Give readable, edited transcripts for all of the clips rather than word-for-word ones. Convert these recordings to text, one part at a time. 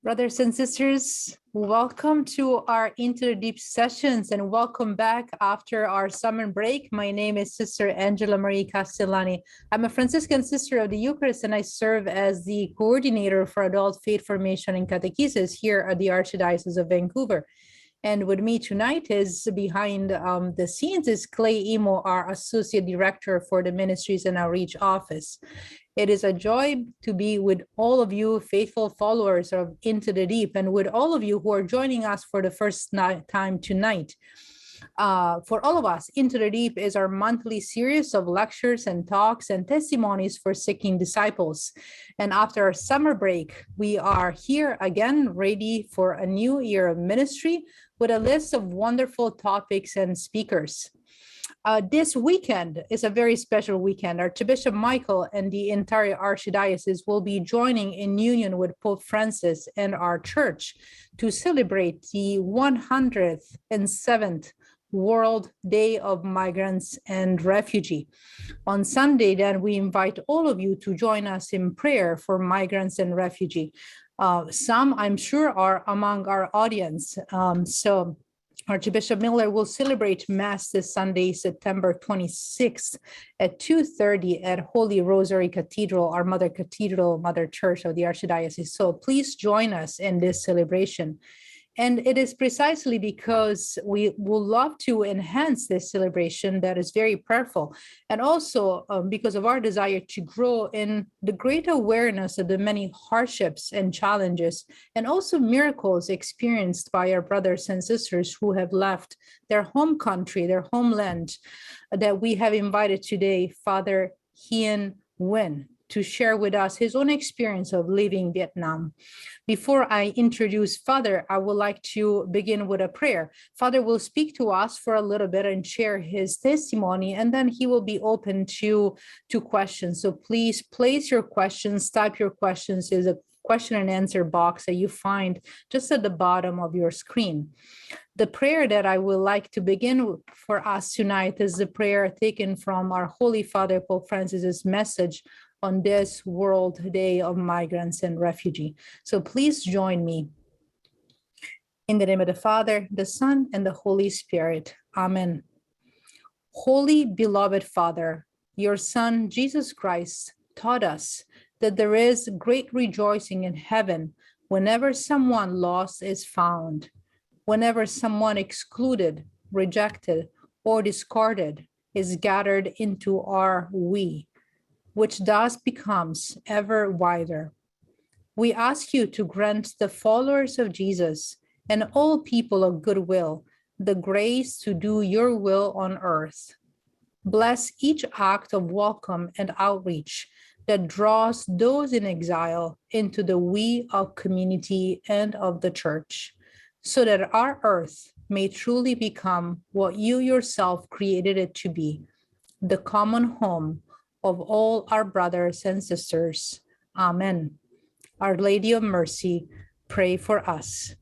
Brothers and sisters, welcome to our Into the Deep sessions and welcome back after our summer break. My name is Sister Angela Marie Castellani. I'm a Franciscan sister of the Eucharist and I serve as the coordinator for adult faith formation and catechesis here at the Archdiocese of Vancouver. And with me tonight is behind the scenes is Clay Emo, our Associate Director for the Ministries and Outreach Office. It is a joy to be with all of you faithful followers of Into the Deep and with all of you who are joining us for the first time tonight. For all of us, Into the Deep is our monthly series of lectures and talks and testimonies for seeking disciples. And after our summer break, we are here again, ready for a new year of ministry with a list of wonderful topics and speakers. This weekend is a very special weekend. Archbishop Michael and the entire Archdiocese will be joining in union with Pope Francis and our church to celebrate the 107th World Day of Migrants and Refugee. On Sunday, then, we invite all of you to join us in prayer for migrants and refugee. Some, I'm sure, are among our audience. Archbishop Miller will celebrate Mass this Sunday, September 26th at 2:30 at Holy Rosary Cathedral, our Mother Cathedral, Mother Church of the Archdiocese. So please join us in this celebration. And it is precisely because we will love to enhance this celebration that is very prayerful, and also because of our desire to grow in the great awareness of the many hardships and challenges, and also miracles experienced by our brothers and sisters who have left their home country, their homeland, that we have invited today Father Hien Nguyen to share with us his own experience of leaving Vietnam. Before I introduce Father, I would like to begin with a prayer. Father will speak to us for a little bit and share his testimony, and then he will be open to questions. So please place your questions, type your questions. There's a question and answer box that you find just at the bottom of your screen. The prayer that I would like to begin for us tonight is the prayer taken from our Holy Father, Pope Francis's message on this World Day of Migrants and Refugee. So please join me. In the name of the Father, the Son, and the Holy Spirit. Amen. Holy beloved Father, your Son, Jesus Christ, taught us that there is great rejoicing in heaven whenever someone lost is found, whenever someone excluded, rejected, or discarded is gathered into our we, which thus becomes ever wider. We ask you to grant the followers of Jesus and all people of goodwill the grace to do your will on earth. Bless each act of welcome and outreach that draws those in exile into the we of community and of the church, so that our earth may truly become what you yourself created it to be, the common home of all our brothers and sisters. Amen. Our Lady of Mercy, pray for us.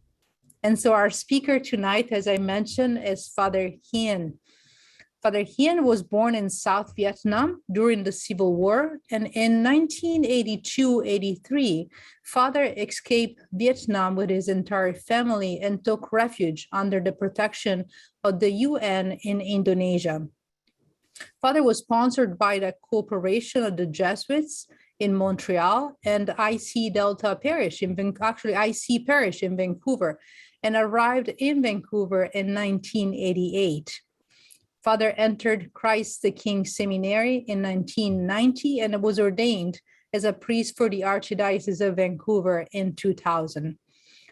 And so our speaker tonight, as I mentioned, is Father Hien. Father Hien was born in South Vietnam during the Civil War, and in 1982-83, Father escaped Vietnam with his entire family and took refuge under the protection of the UN in Indonesia. Father was sponsored by the cooperation of the Jesuits in Montreal and IC Delta Parish, IC Parish in Vancouver, and arrived in Vancouver in 1988. Father entered Christ the King Seminary in 1990 and was ordained as a priest for the Archdiocese of Vancouver in 2000.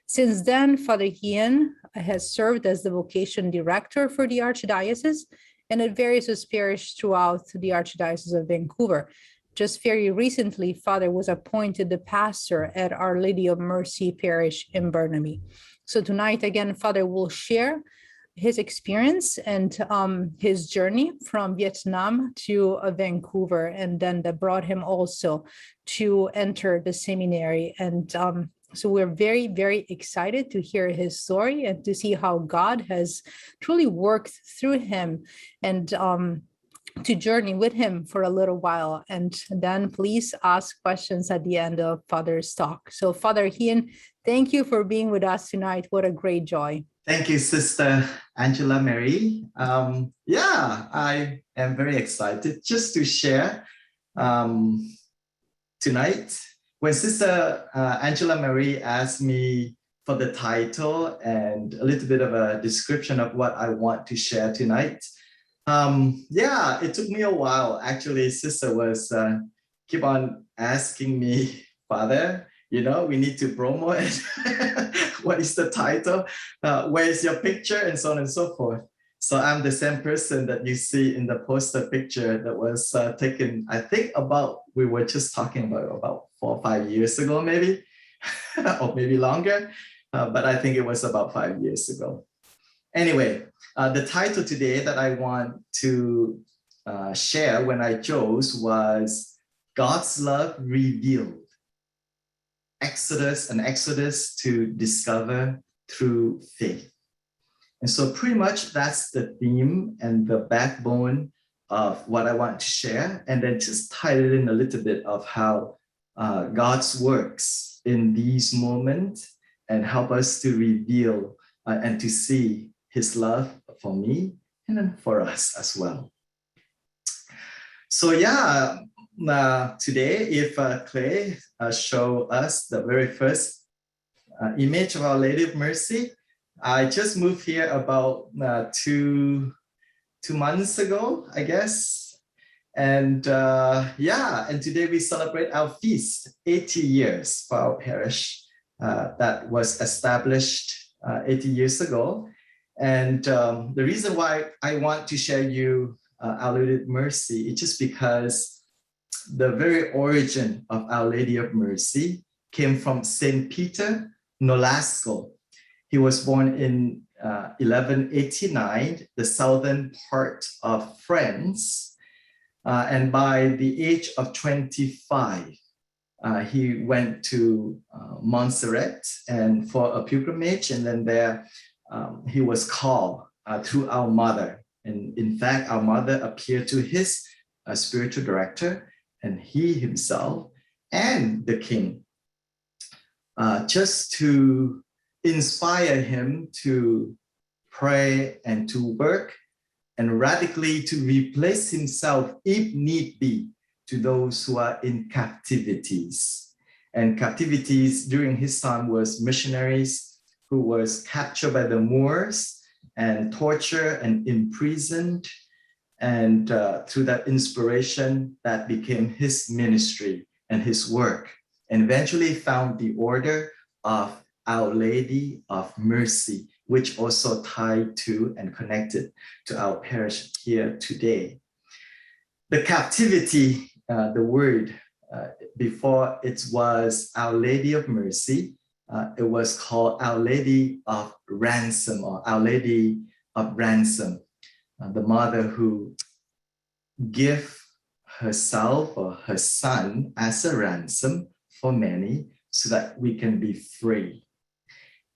Since then, Father Hien has served as the vocation director for the Archdiocese and at various parishes throughout the Archdiocese of Vancouver. Just very recently, Father was appointed the pastor at Our Lady of Mercy Parish in Burnaby. So tonight, again, Father will share his experience and his journey from Vietnam to Vancouver, and then that brought him also to enter the seminary. And so we're very, very excited to hear his story and to see how God has truly worked through him. And to journey with him for a little while. And then please ask questions at the end of Father's talk. So Father Hien, thank you for being with us tonight. What a great joy. Thank you, Sister Angela Mary. Yeah, I am very excited just to share tonight. When Sister Angela Mary asked me for the title and a little bit of a description of what I want to share tonight, yeah, it took me a while. Actually, Sister was keep on asking me, Father, you know, we need to promote it. What is the title? Where is your picture? And so on and so forth. So I'm the same person that you see in the poster picture that was taken, I think we were just talking about 4 or 5 years ago, maybe, or maybe longer. But I think it was about 5 years ago. Anyway, the title today that I want to share when I chose was God's Love Revealed. Exodus to discover through faith. And so pretty much that's the theme and the backbone of what I want to share. And then just tie it in a little bit of how God's works in these moments and help us to reveal and to see his love for me and then for us as well. So yeah, today, if Clay show us the very first image of Our Lady of Mercy, I just moved here about 2 months ago, I guess. And yeah, and today we celebrate our feast, 80 years for our parish that was established 80 years ago. And the reason why I want to share you Our Lady of Mercy is just because the very origin of Our Lady of Mercy came from Saint Peter Nolasco. He was born in 1189, the southern part of France. And by the age of 25, he went to Montserrat and for a pilgrimage. And then there he was called through our mother. And in fact, our mother appeared to his spiritual director and he himself and the king, just to inspire him to pray and to work and radically to replace himself, if need be, to those who are in captivities. And captivities during his time was missionaries who was captured by the Moors and tortured and imprisoned. And through that inspiration, that became his ministry and his work, and eventually found the order of Our Lady of Mercy, which also tied to and connected to our parish here today. The captivity, the word, before it was Our Lady of Mercy, it was called Our Lady of Ransom or Our Lady of Ransom. The mother who gave herself or her son as a ransom for many so that we can be free.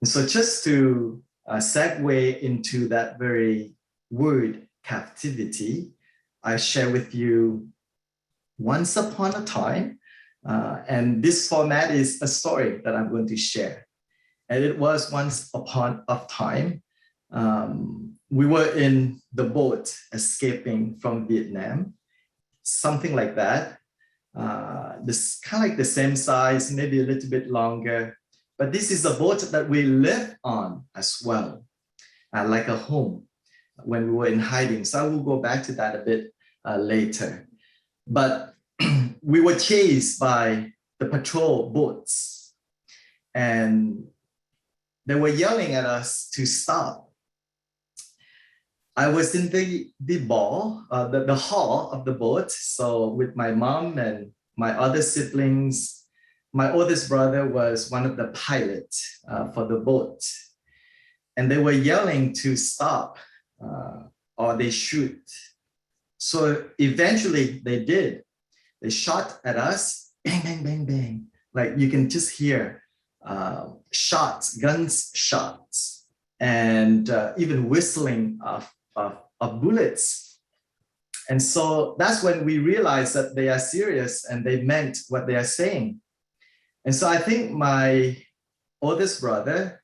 And so just to segue into that very word, captivity, I share with you once upon a time, and this format is a story that I'm going to share. And it was once upon a time, we were in the boat escaping from Vietnam, something like that. This kind of like the same size, maybe a little bit longer, but this is a boat that we lived on as well, like a home when we were in hiding. So I will go back to that a bit later. But we were chased by the patrol boats and they were yelling at us to stop. I was in the hall of the boat. So with my mom and my other siblings, my oldest brother was one of the pilots for the boat. And they were yelling to stop or they shoot. So eventually they did. They shot at us, bang, bang, bang, bang. Like you can just hear shots, guns shots, and even whistling of bullets. And so that's when we realized that they are serious and they meant what they are saying. And so I think my oldest brother,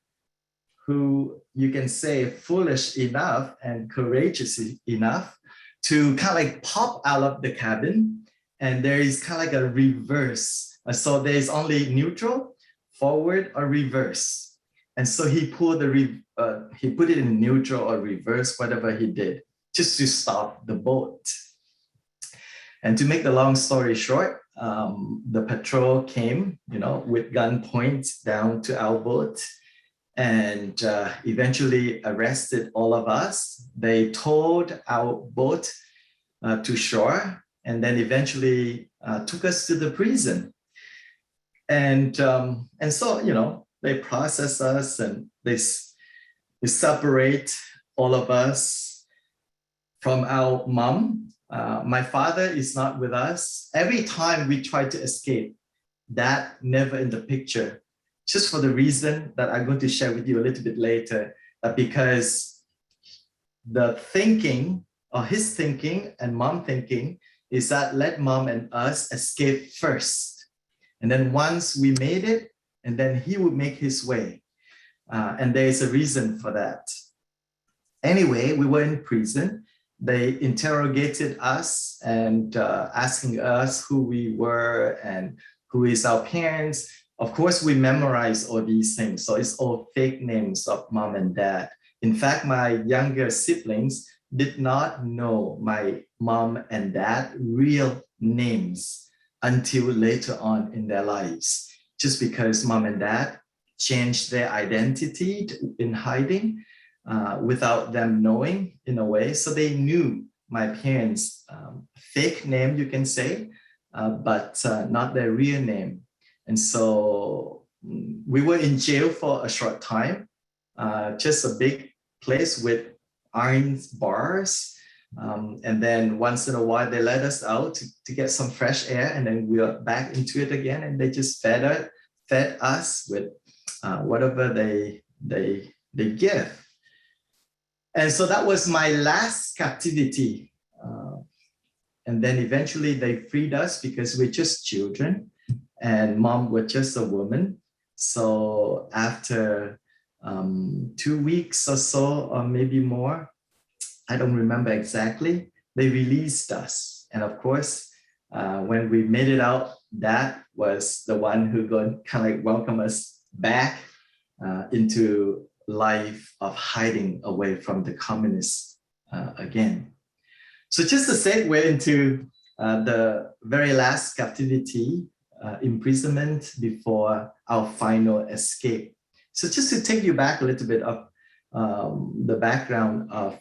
who you can say foolish enough and courageous enough to kind of like pop out of the cabin, and there is kind of like a reverse. So there's only neutral, forward, or reverse. And so he put it in neutral or reverse, whatever he did, just to stop the boat. And to make the long story short, the patrol came, with gunpoint down to our boat, and eventually arrested all of us. They towed our boat to shore, and then eventually took us to the prison. And so, they process us, and they separate all of us from our mom. My father is not with us. Every time we try to escape, Dad never in the picture, just for the reason that I'm going to share with you a little bit later, because the thinking, or his thinking and mom thinking, is that let mom and us escape first. And then once we made it, and then he would make his way. And there is a reason for that. Anyway, we were in prison. They interrogated us and asking us who we were and who is our parents. Of course, we memorized all these things. So it's all fake names of mom and dad. In fact, my younger siblings did not know my mom and dad real names until later on in their lives, just because mom and dad changed their identity in hiding without them knowing, in a way. So they knew my parents' fake name, you can say, but not their real name. And so we were in jail for a short time, just a big place with iron bars. And then once in a while, they let us out to get some fresh air, and then we are back into it again. And they just fed us with whatever they give. And so that was my last captivity. And then eventually they freed us because we're just children, and mom was just a woman. So after 2 weeks or so, or maybe more, I don't remember exactly, they released us. And of course, when we made it out, Dad was the one who going kind of like welcome us back into life of hiding away from the communists again. So just to segue into the very last captivity, imprisonment before our final escape. So just to take you back a little bit of the background of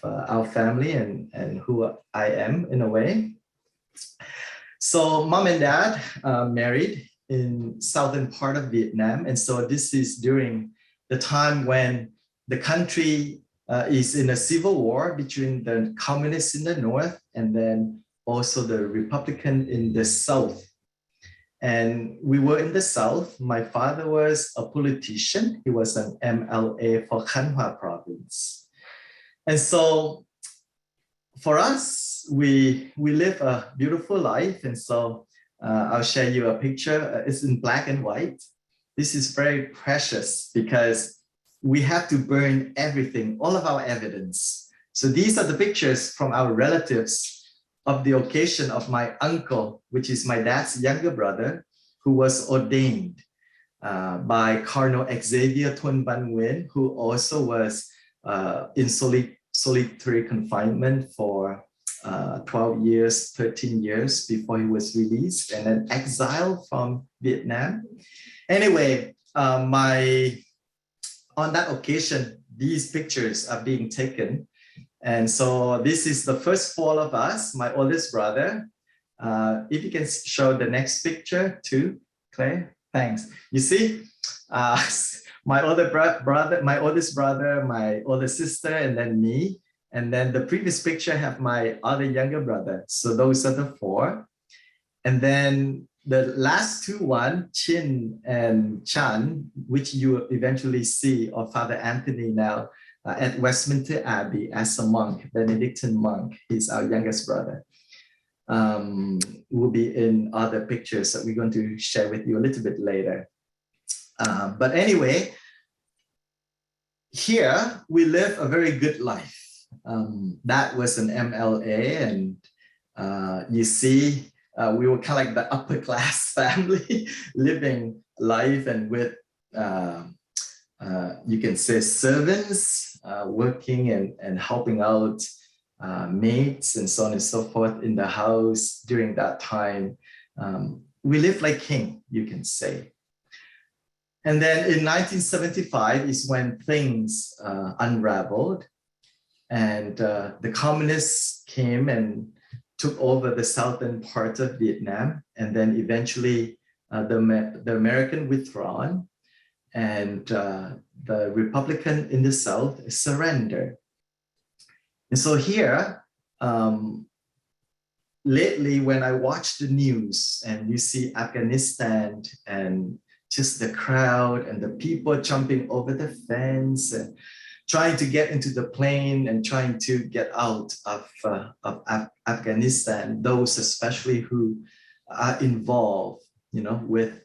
our family and who I am in a way. So mom and dad married in southern part of Vietnam. And so this is during the time when the country is in a civil war between the communists in the north and then also the Republican in the south. And we were in the south. My father was a politician. He was an MLA for Khanh Hoa province. And so for us, we live a beautiful life. And so I'll share you a picture. It's in black and white. This is very precious because we have to burn everything, all of our evidence. So these are the pictures from our relatives of the occasion of my uncle, which is my dad's younger brother, who was ordained by Cardinal Xavier Thuan Van Nguyen, who also was in solitary confinement for 12 years, 13 years before he was released and then exiled from Vietnam. Anyway, on that occasion, these pictures are being taken. And so this is the first four of us, my oldest brother. If you can show the next picture too, Claire, thanks. You see, my older brother, my oldest brother, my older sister, and then me. And then the previous picture have my other younger brother. So those are the four. And then the last two one, Chin and Chan, which you eventually see, or Father Anthony now, at Westminster Abbey as a monk, Benedictine monk. He's our youngest brother. Will be in other pictures that we're going to share with you a little bit later. But anyway, here we live a very good life. That was an MLA, and you see, we were kind of like the upper class family living life, and with you can say servants working and helping out maids and so on and so forth in the house during that time. We lived like king, you can say. And then in 1975 is when things unraveled, and the communists came and took over the southern part of Vietnam, and then eventually the American withdrawn, and the Republican in the south surrendered. And so here, lately, when I watch the news and you see Afghanistan and just the crowd and the people jumping over the fence and trying to get into the plane and trying to get out of Afghanistan, those especially who are involved, with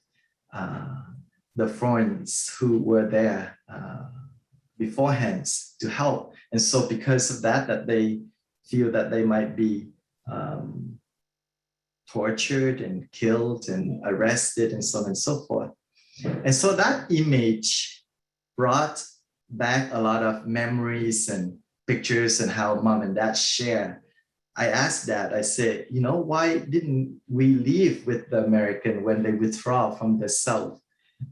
the friends who were there beforehand to help. And so because of that they feel that they might be tortured and killed and arrested and so on and so forth. And so that image brought back a lot of memories and pictures and how mom and dad share. I asked Dad, I said, why didn't we leave with the American when they withdraw from the South?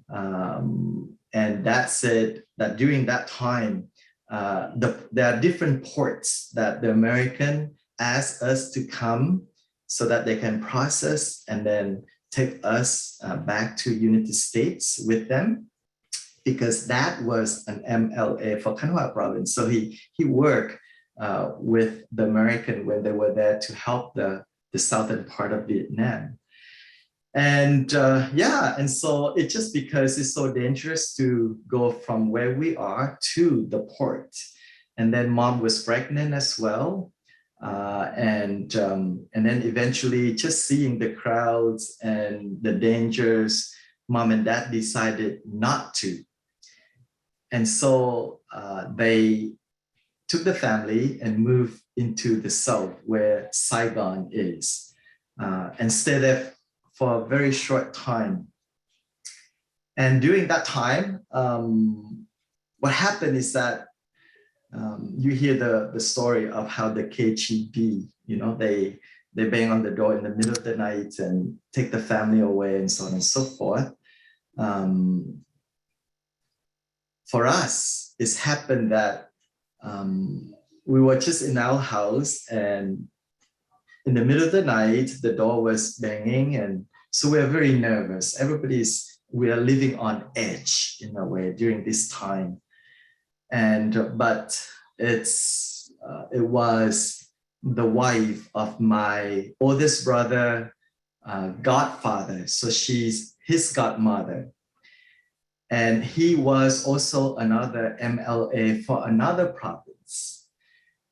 And Dad said that during that time, there are different ports that the American asked us to come so that they can process and then take us back to United States with them, because that was an MLA for Kanhua province. So he worked with the American when they were there to help the southern part of Vietnam. And and so it's just because it's so dangerous to go from where we are to the port. And then mom was pregnant as well. And then eventually just seeing the crowds and the dangers, mom and dad decided not to. And so they took the family and moved into the south where Saigon is, and stayed there for a very short time. And during that time, what happened is that you hear the story of how the KGB, they bang on the door in the middle of the night and take the family away and so on and so forth. For us, it's happened that we were just in our house, and in the middle of the night, the door was banging, and so we are very nervous. We are living on edge in a way during this time. But it was the wife of my oldest brother, godfather. So she's his godmother. And he was also another MLA for another province.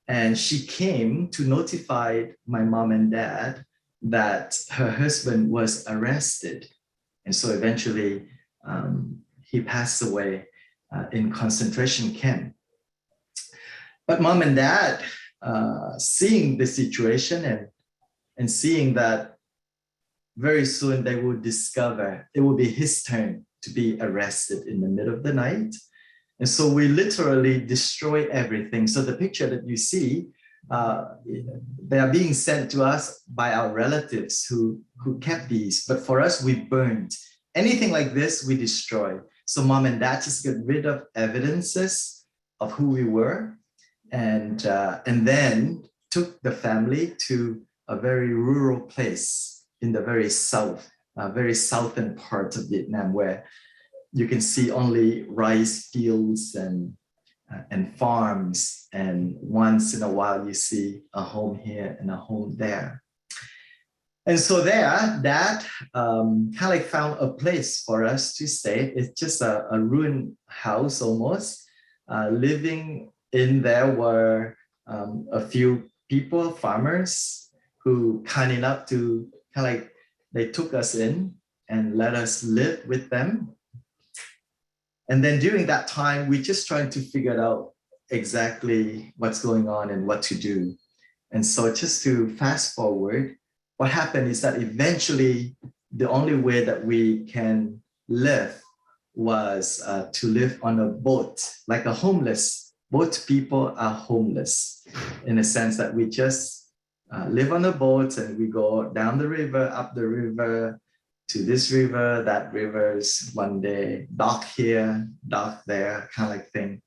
And she came to notify my mom and dad that her husband was arrested. And so eventually he passed away in concentration camp. But mom and dad, seeing the situation and seeing that very soon they would discover it will be his turn to be arrested in the middle of the night. And so we literally destroy everything. So the picture that you see, they are being sent to us by our relatives who kept these. But for us, we burned. Anything like this, we destroy. So mom and dad just get rid of evidences of who we were, and then took the family to a very rural place in the very south, very southern part of Vietnam, where you can see only rice fields and farms, and once in a while you see a home here and a home there. And so there, Dad kind of like found a place for us to stay. It's just a ruined house almost, living in there were a few people, farmers, who kind enough to kind of like, they took us in and let us live with them. And then during that time, we just trying to figure out exactly what's going on and what to do. And so just to fast forward, what happened is that eventually the only way that we can live was to live on a boat, like a homeless. Boat people are homeless in the sense that we just live on a boat and we go down the river, up the river, to this river, that river's one day, dock here, dock there, kind of like thing.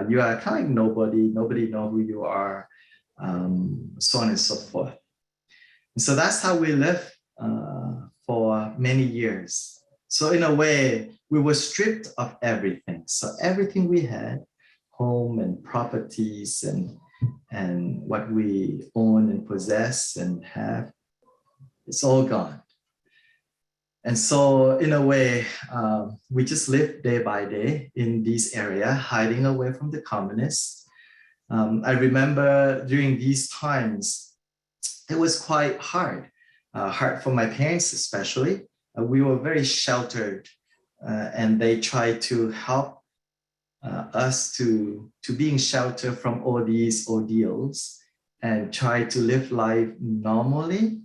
You are kind of like nobody know who you are, so on and so forth. And so that's how we lived for many years. So in a way, we were stripped of everything. So everything we had, home and properties and what we own and possess and have, it's all gone. And so in a way, we just lived day by day in this area, hiding away from the communists. I remember during these times, it was quite hard for my parents especially. We were very sheltered and they tried to help us to being sheltered from all these ordeals and try to live life normally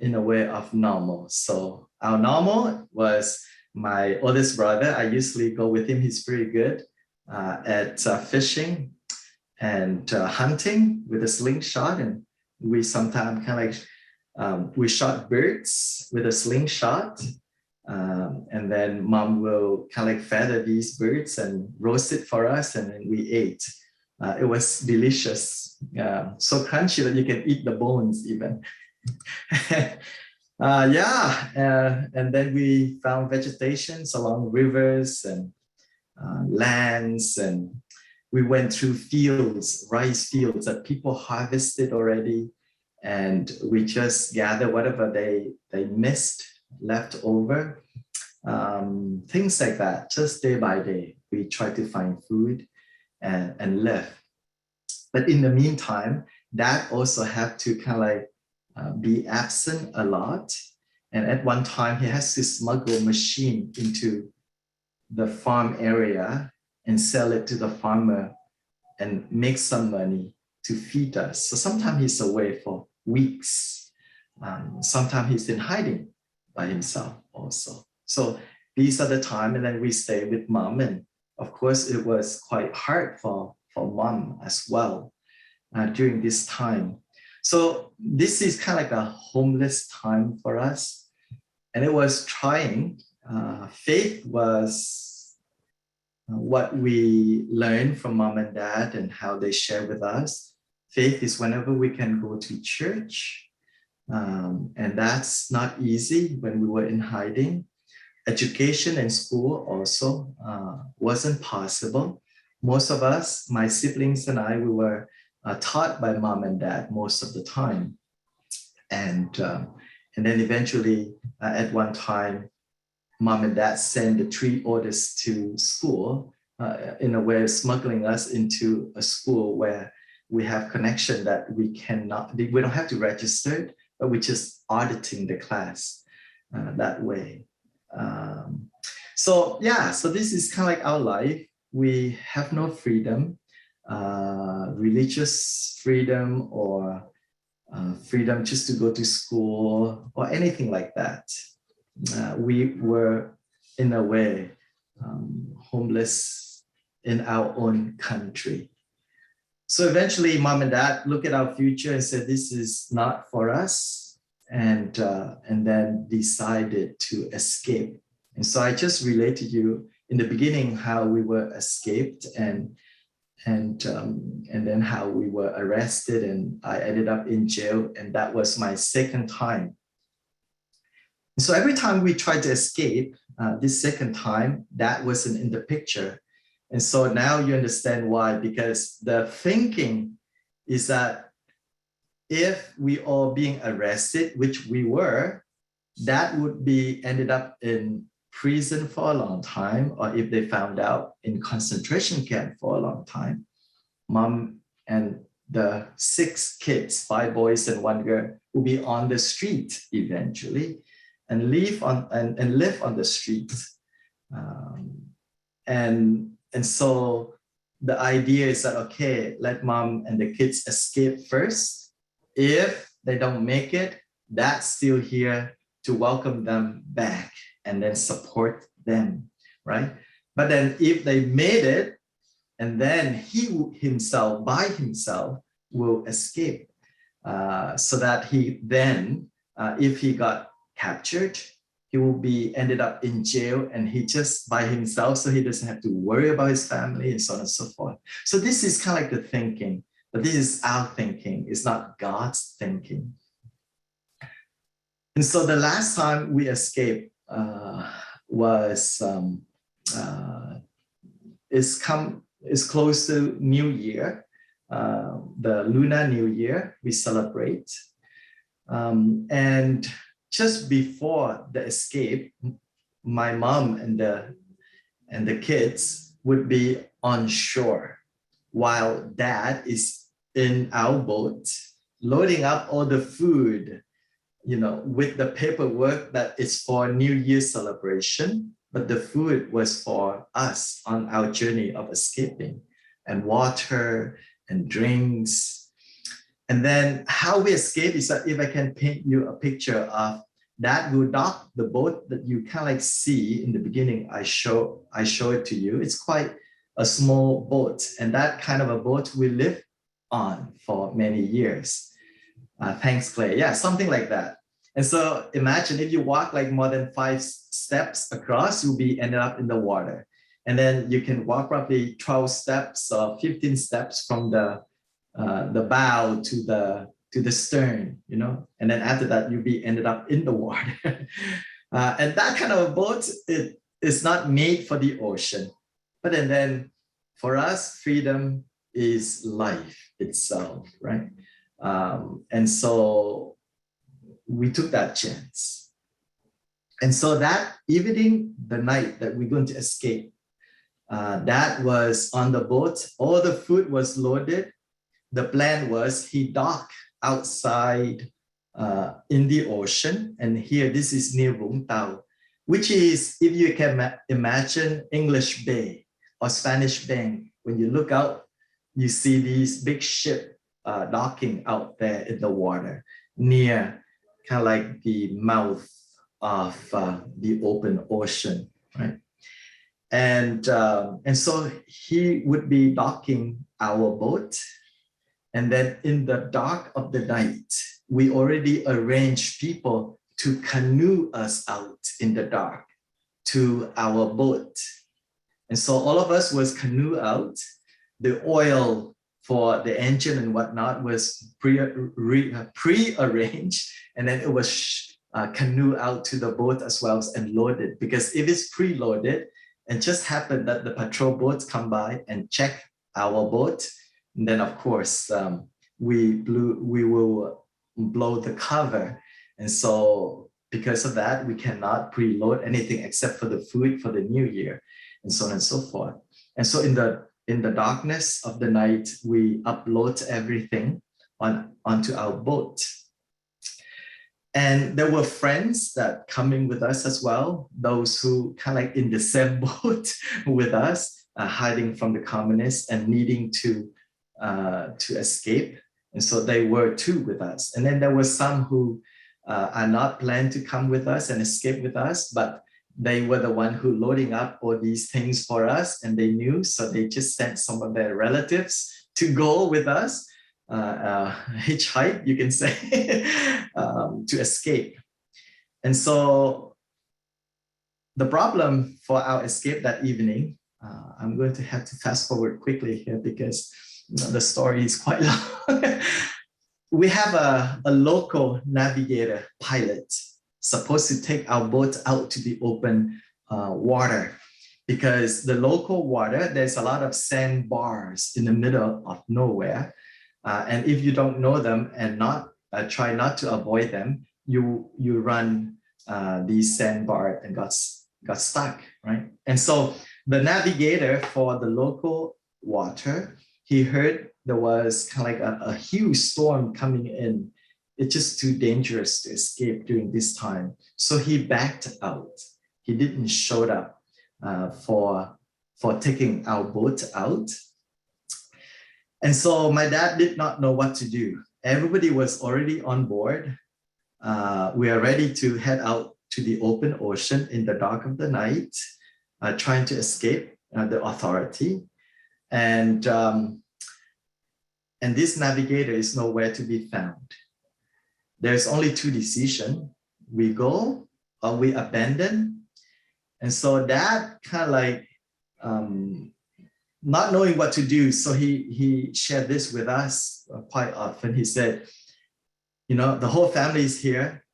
in a way of normal. So our normal was my oldest brother. I usually go with him. He's pretty good at fishing and hunting with a slingshot. And we sometimes kind of like, we shot birds with a slingshot. And then mom will kind of like feather these birds and roast it for us. And then we ate. It was delicious. So crunchy that you can eat the bones even. And then we found vegetations along rivers and lands, and we went through fields, rice fields that people harvested already, and we just gather whatever they missed, left over, things like that. Just day by day, we try to find food and live. But in the meantime, Dad also had to kind of like be absent a lot. And at one time, he has to smuggle a machine into the farm area and sell it to the farmer and make some money to feed us. So sometimes he's away for weeks. Sometimes he's in hiding by himself also. So these are the time, and then we stay with mom. And of course, it was quite hard for mom as well during this time. So this is kind of like a homeless time for us. And it was trying. Faith was what we learned from mom and dad and how they share with us. Faith is whenever we can go to church. And that's not easy when we were in hiding. Education and school also wasn't possible. Most of us, my siblings and I, we were taught by mom and dad most of the time. And then eventually at one time, mom and dad sent the 3 orders to school in a way of smuggling us into a school where we have connection that we don't have to register, but we're just auditing the class that way. So this is kind of like our life. We have no freedom, religious freedom or freedom just to go to school or anything like that. We were, in a way, homeless in our own country. So eventually, mom and dad looked at our future and said, this is not for us, and then decided to escape. And so I just related to you in the beginning how we were escaped and then how we were arrested, and I ended up in jail, and that was my second time. So every time we tried to escape, this second time, that wasn't in the picture. And so now you understand why, because the thinking is that if we are being arrested, which we were, that would be ended up in prison for a long time, or if they found out, in concentration camp for a long time. mom and the 6 kids, 5 boys and 1 girl, will be on the street eventually and live on the street. And so the idea is that, okay, let mom and the kids escape first. If they don't make it, dad's still here to welcome them back and then support them, right? But then if they made it, and then he himself, by himself, will escape, so that he then, if he got captured, he will be ended up in jail, and he just by himself, so he doesn't have to worry about his family and so on and so forth. So this is kind of like the thinking, but this is our thinking. It's not God's thinking. And so the last time we escaped was is close to New Year, the Lunar New Year we celebrate. And just before the escape, my mom and the kids would be on shore while dad is in our boat, loading up all the food, with the paperwork that is for New Year celebration. But the food was for us on our journey of escaping, and water and drinks. And then how we escape is that, if I can paint you a picture of that, will dock the boat that you kind of like see in the beginning. I show it to you. It's quite a small boat, and that kind of a boat we lived on for many years. Thanks, Clay. Yeah, something like that. And so imagine if you walk like more than 5 steps across, you'll be ended up in the water. And then you can walk probably 12 steps or 15 steps from the bow to the stern, and then after that, you'll be ended up in the water. And that kind of a boat, it is not made for the ocean. But then for us, freedom is life itself, right? And so we took that chance. And so that evening, the night that we're going to escape, that was on the boat. All the food was loaded. The plan was he docked outside in the ocean. And here, this is near Vũng Tàu, which is, if you can imagine, English Bay or Spanish Bay. When you look out, you see these big ships docking out there in the water near kind of like the mouth of the open ocean, right? And so he would be docking our boat. And then in the dark of the night, we already arranged people to canoe us out in the dark to our boat. And so all of us was canoe out. The oil for the engine and whatnot was pre-arranged, and then it was canoe out to the boat as well and loaded. Because if it's preloaded, and just happened that the patrol boats come by and check our boat, and then of course we will blow the cover. And so because of that, we cannot preload anything except for the food for the new year, and so on and so forth. And so in the darkness of the night, we upload everything onto our boat. And there were friends that coming with us as well, those who kind of like in the same boat with us, hiding from the communists and needing to escape. And so they were too with us. And then there were some who are not planned to come with us and escape with us, but they were the one who loading up all these things for us, and they knew, so they just sent some of their relatives to go with us, hitchhike, you can say, to escape. And so the problem for our escape that evening, I'm going to have to fast forward quickly here because the story is quite long. We have a local navigator pilot supposed to take our boat out to the open water, because the local water, there's a lot of sandbars in the middle of nowhere. And if you don't know them and try not to avoid them, you run these sandbar and got stuck, right? And so the navigator for the local water, he heard there was kind of like a huge storm coming in. It's just too dangerous to escape during this time. So he backed out. He didn't show up for taking our boat out. And so my dad did not know what to do. Everybody was already on board. We are ready to head out to the open ocean in the dark of the night, trying to escape the authority. And this navigator is nowhere to be found. There's only two decisions. We go or we abandon. And so Dad kind of like not knowing what to do. So he shared this with us quite often. He said, you know, the whole family is here.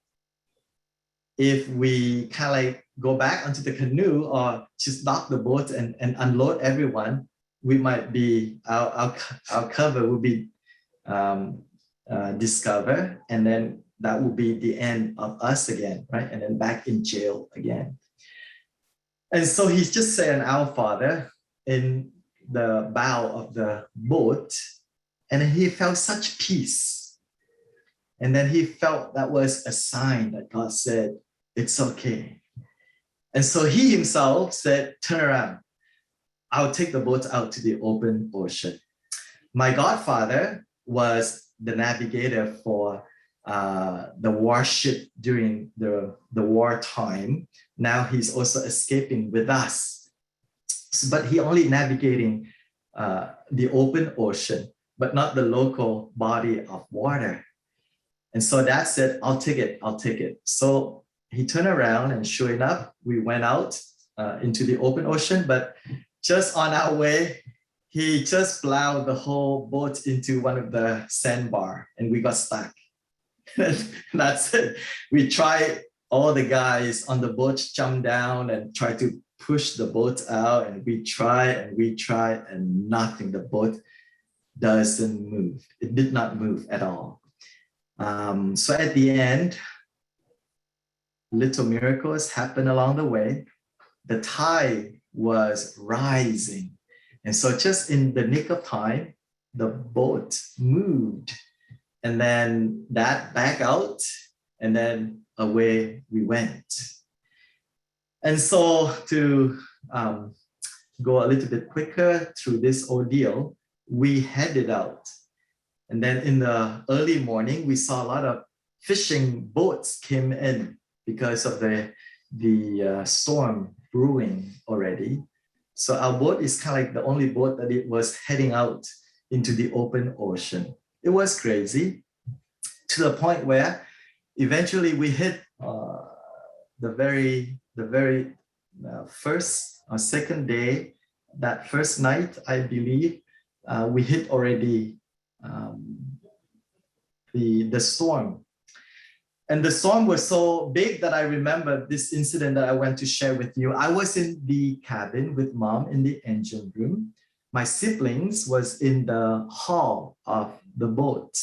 If we kind of like go back onto the canoe or just dock the boat and unload everyone, we might be, our cover will be discovered, and then that will be the end of us again, right? And then back in jail again. And so he's just saying our Father in the bow of the boat, and he felt such peace. And then he felt that was a sign that God said, it's okay. And so he himself said, turn around. I'll take the boat out to the open ocean. My godfather was the navigator for the warship during the wartime. Now he's also escaping with us. But he only navigating the open ocean, but not the local body of water. And so Dad said, I'll take it. So he turned around, and sure enough, we went out into the open ocean, but just on our way, he just plowed the whole boat into one of the sandbar, and we got stuck. That's it. We tried, all the guys on the boat jump down and try to push the boat out, and we try, and nothing. The boat doesn't move. It did not move at all. So at the end, little miracles happened along the way. The tide was rising. And so just in the nick of time, the boat moved, and then that back out, and then away we went. And so to go a little bit quicker through this ordeal, we headed out. And then in the early morning, we saw a lot of fishing boats came in because of the storm brewing already. So our boat is kind of like the only boat that it was heading out into the open ocean. It was crazy, to the point where eventually we hit the very first or second day, that first night, I believe, we hit already the storm. And the storm was so big that I remember this incident that I want to share with you. I was in the cabin with Mom in the engine room. My siblings was in the hull of the boat.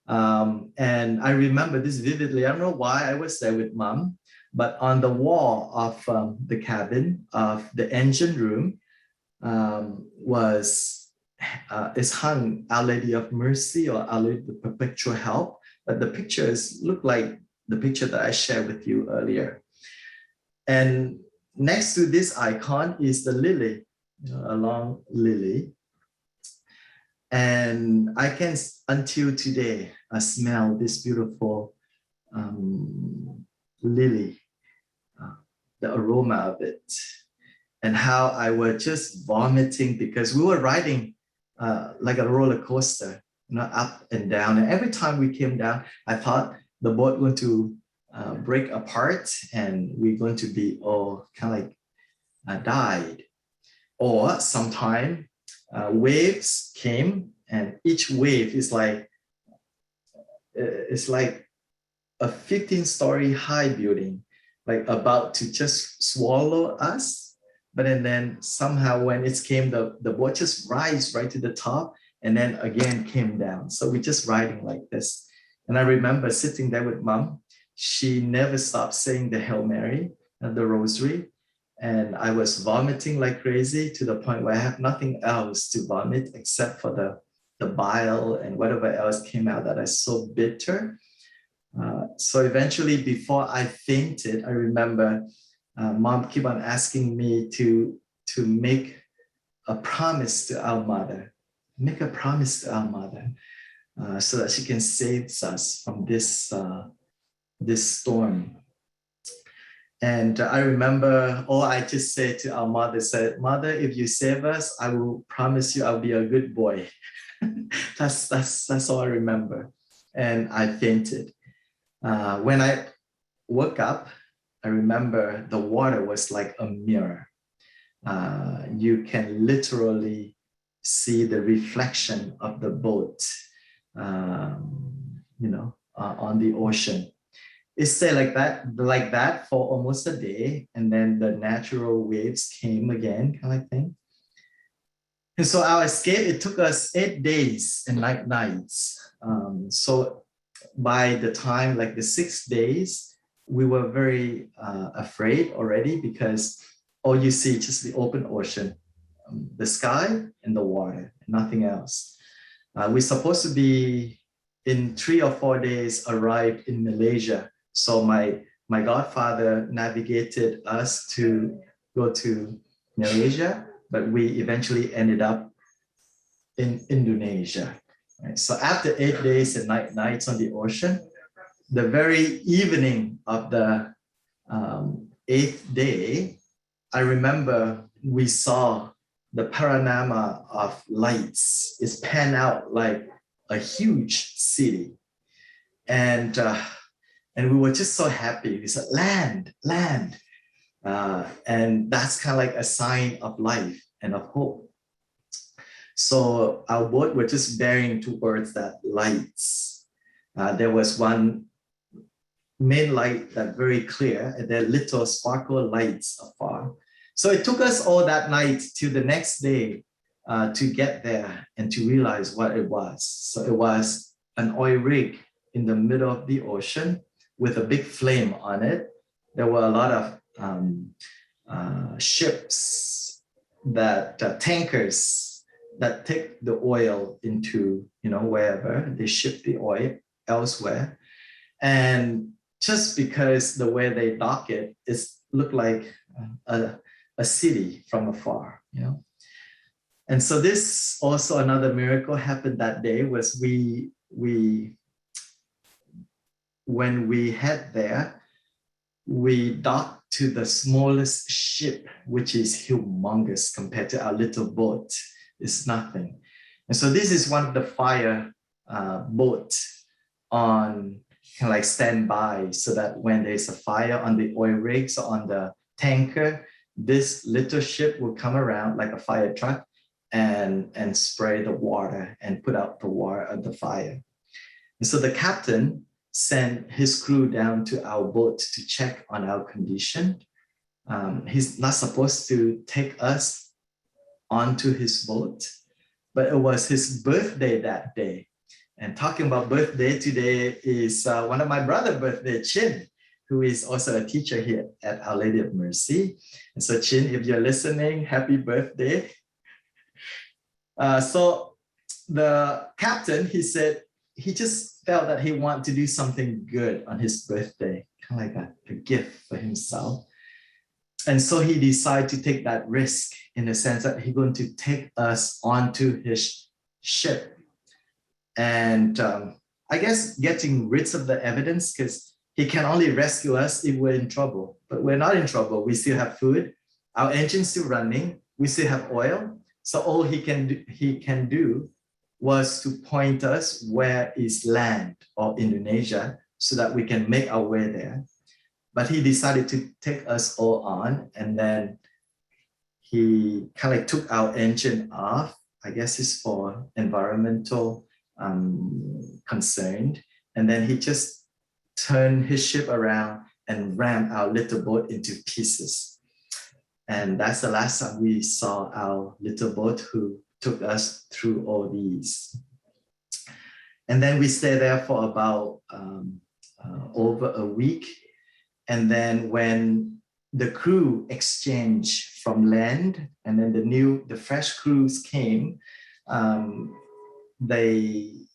And I remember this vividly. I don't know why I was there with Mom, but on the wall of the cabin of the engine room is hung Our Lady of Mercy, or Our Lady of the Perpetual Help. But the pictures look like the picture that I shared with you earlier. And next to this icon is the lily, a long lily. And I can, until today, I smell this beautiful lily, the aroma of it, and how I was just vomiting because we were riding like a roller coaster, up and down. And every time we came down, I thought the boat going to break apart and we're going to be all kind of like died. Or sometime waves came, and each wave is like, it's like a 15-story high building, like about to just swallow us. But then somehow when it came, the boat just rise right to the top, and then again came down. So we're just riding like this. And I remember sitting there with Mom. She never stopped saying the Hail Mary and the Rosary. and I was vomiting like crazy to the point where I have nothing else to vomit except for the bile and whatever else came out that is so bitter. So eventually, before I fainted, I remember Mom keep on asking me to make a promise to our mother, make a promise to our mother, so that she can save us from this storm. And I remember, I just said to our mother, said, "Mother, if you save us, I will promise you I'll be a good boy." That's all I remember. And I fainted. When I woke up, I remember the water was like a mirror. You can literally see the reflection of the boat, on the ocean. It stayed like that for almost a day, and then the natural waves came again, kind of thing. And so our escape, it took us 8 days and 9 nights. So by the time, like the 6 days, we were very afraid already, because all you see is just the open ocean, the sky and the water, nothing else. We're supposed to be in 3 or 4 days arrived in Malaysia. So my godfather navigated us to go to Malaysia, but we eventually ended up in Indonesia. Right? So after 8 days and 9 nights on the ocean, the very evening of the 8th day, I remember we saw the panorama of lights. It's panned out like a huge city. And we were just so happy. We said, land, land. And that's kind of like a sign of life and of hope. So our boat were just bearing towards that lights. There was one main light that very clear, and there little sparkle lights afar. So it took us all that night to the next day to get there and to realize what it was. So it was an oil rig in the middle of the ocean with a big flame on it. There were a lot of ships tankers that take the oil into, wherever they ship the oil elsewhere. And just because the way they dock it, looked like a city from afar, And so this also another miracle happened that day was when we head there, we docked to the smallest ship, which is humongous compared to our little boat. It's nothing. And so this is one of the fire boats on kind of like standby, so that when there's a fire on the oil rigs or on the tanker, this little ship will come around like a fire truck and spray the water and put out the water of the fire. And so the captain sent his crew down to our boat to check on our condition. He's not supposed to take us onto his boat, but it was his birthday that day. And talking about birthday, today is one of my brother's birthday, Chin, who is also a teacher here at Our Lady of Mercy. And so Chin, if you're listening, happy birthday. So the captain, he said, he just felt that he wanted to do something good on his birthday, kind of like a gift for himself. And so he decided to take that risk in the sense that he's going to take us onto his ship. And I guess getting rid of the evidence, because he can only rescue us if we're in trouble. But we're not in trouble. We still have food. Our engine's still running. We still have oil. So all he can do was to point us where is land or Indonesia so that we can make our way there. But he decided to take us all on, and then he kind of like took our engine off. I guess it's for environmental concern. And then he just turned his ship around and rammed our little boat into pieces. And that's the last time we saw our little boat who took us through all these. And then we stayed there for about over a week. And then when the crew exchanged from land, and then the fresh crews came. They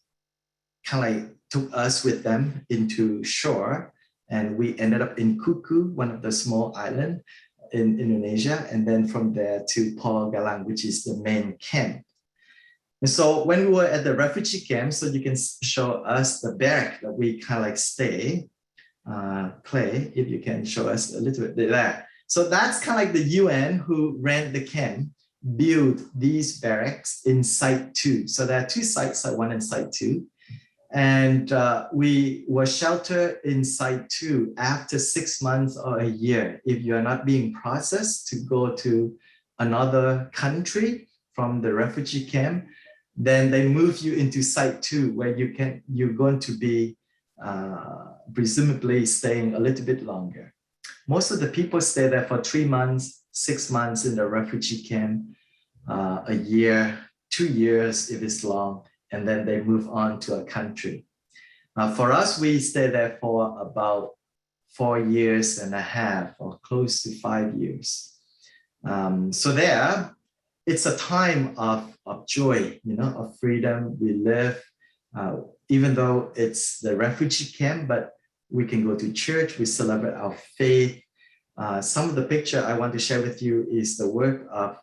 kind of like took us with them into shore, and we ended up in Kuku, one of the small islands in Indonesia, and then from there to Paul Galang, which is the main camp. And so when we were at the refugee camp, so you can show us the barrack that we kind of like stay, Clay, if you can show us a little bit there. So that's kind of like the UN who ran the camp, built these barracks in Site 2. So there are two sites, Site 1 and Site 2. And we were sheltered in Site 2 after 6 months or a year. If you are not being processed to go to another country from the refugee camp, then they move you into Site 2, where you're going to be presumably staying a little bit longer. Most of the people stay there for 3 months, 6 months in the refugee camp, a year, 2 years if it's long, and then they move on to a country. For us, we stay there for about 4.5 years or close to 5 years. So there, it's a time of joy, of freedom. We live, even though it's the refugee camp, but we can go to church, we celebrate our faith. Some of the picture I want to share with you is the work of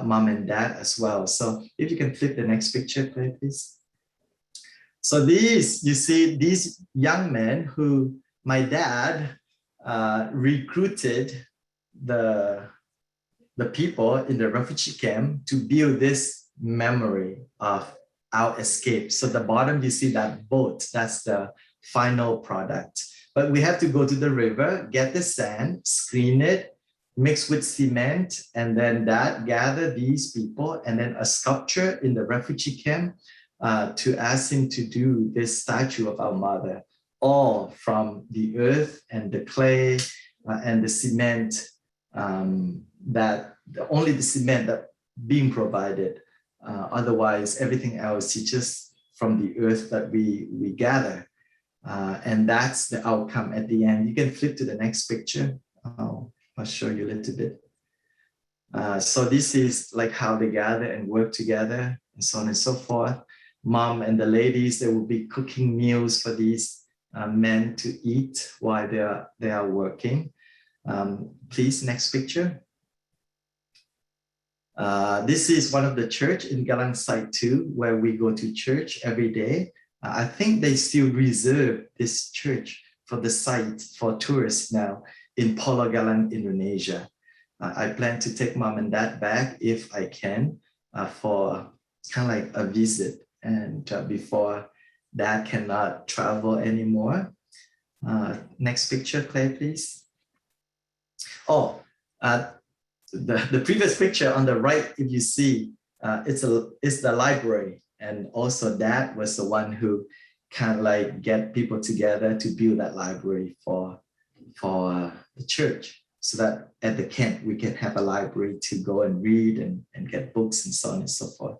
mom and dad as well. So if you can flip the next picture, please. So you see these young men who my dad recruited the people in the refugee camp to build this memory of our escape. So the bottom, you see that boat, that's the final product. But we have to go to the river, get the sand, screen it, mix with cement, and then gather these people, and then a sculpture in the refugee camp to ask him to do this statue of our mother, all from the earth and the clay and the cement, only the cement that being provided. Otherwise, everything else is just from the earth that we gather. And that's the outcome at the end. You can flip to the next picture. I'll show you a little bit. So this is like how they gather and work together and so on and so forth. Mom and the ladies, they will be cooking meals for these men to eat while they are working. Please, next picture. This is one of the church in Galang Site 2, where we go to church every day. I think they still reserve this church for the site for tourists now in Pulau Galang, Indonesia. I plan to take mom and dad back if I can for kind of like a visit, and before dad cannot travel anymore. Next picture, Claire, please. Oh, the previous picture on the right, if you see, it's the library. And also dad was the one who kind of like get people together to build that library for the church, so that at the camp we can have a library to go and read and get books and so on and so forth.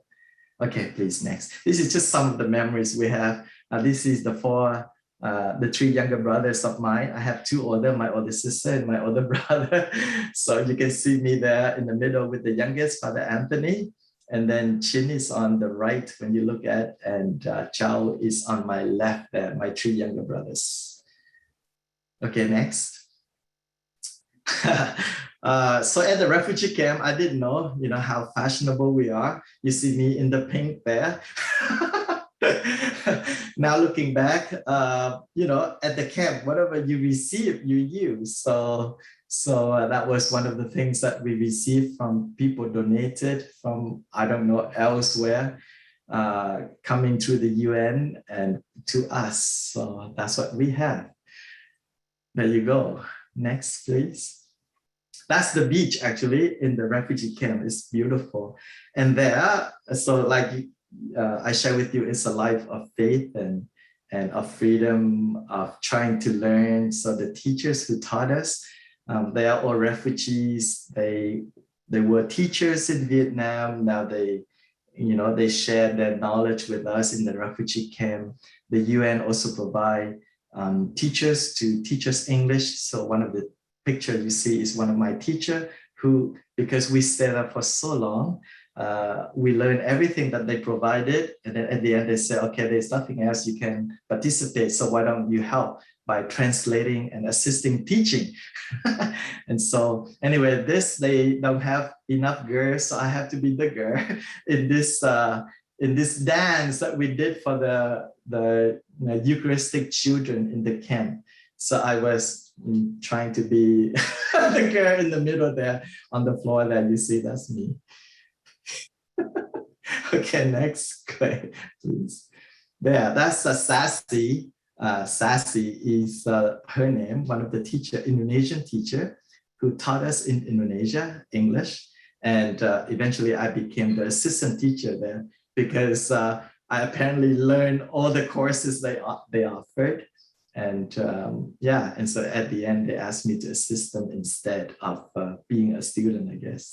Okay, please, next. This is just some of the memories we have. This is the 3 younger brothers of mine. I have 2 older, my older sister and my older brother. So you can see me there in the middle with the youngest, Father Anthony. And then Chin is on the right when you look at, and Chow is on my left there, my 3 younger brothers. Okay, next. So at the refugee camp, I didn't know, how fashionable we are. You see me in the pink there. Now looking back, at the camp, whatever you receive, you use. So that was one of the things that we received from people donated from, I don't know, elsewhere, coming through the UN and to us. So that's what we have. There you go. Next, please. That's the beach, actually, in the refugee camp. It's beautiful. And there, so like I share with you, it's a life of faith and of freedom, of trying to learn. So the teachers who taught us, they are all refugees. They were teachers in Vietnam. Now they share their knowledge with us in the refugee camp. The UN also provide teachers to teach us English. So one of the picture you see is one of my teacher who, because we stayed there for so long, we learned everything that they provided. And then at the end, they said, okay, there's nothing else you can participate. So why don't you help by translating and assisting teaching? And so anyway, they don't have enough girls. So I have to be the girl in this dance that we did for the Eucharistic children in the camp. So I was trying to be the girl in the middle there on the floor there. You see, that's me. Okay, next, Clay, please. There, that's Sassy. Sassy is her name, one of the Indonesian teacher who taught us in Indonesia, English. And eventually I became the assistant teacher there because I apparently learned all the courses they offered. And and so at the end, they asked me to assist them instead of being a student, I guess.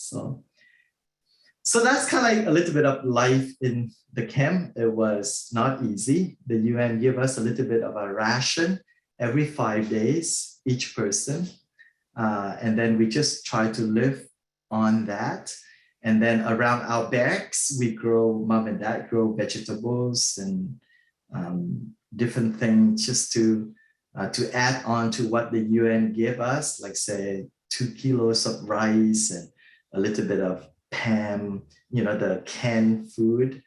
So that's kind of like a little bit of life in the camp. It was not easy. The UN gave us a little bit of a ration every 5 days, each person. And then we just try to live on that. And then around our barracks, mom and dad grow vegetables and different things just to add on to what the UN gave us, like say 2 kilos of rice and a little bit of Pam, the canned food,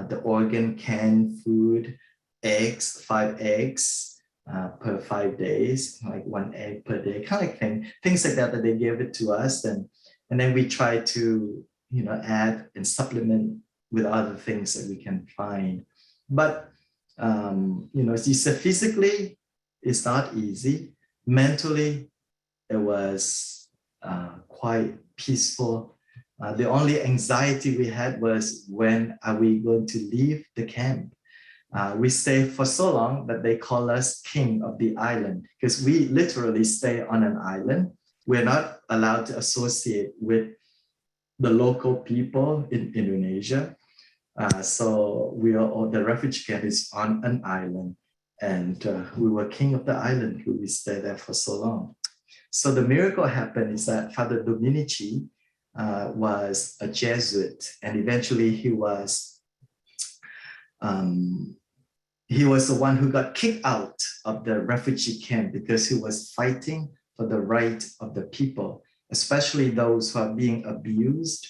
the organ canned food, eggs, 5 eggs per 5 days, like 1 egg per day, kind of like things like that they gave it to us. And then we try to, add and supplement with other things that we can find. But, you said physically, it's not easy. Mentally, it was quite peaceful. The only anxiety we had was, when are we going to leave the camp? We stayed for so long that they call us king of the island, because we literally stay on an island. We're not allowed to associate with the local people in Indonesia. So the refugee camp is on an island, and we were king of the island. We stayed there for so long. So the miracle happened is that Father Dominici was a Jesuit, and eventually he was the one who got kicked out of the refugee camp because he was fighting for the right of the people, especially those who are being abused,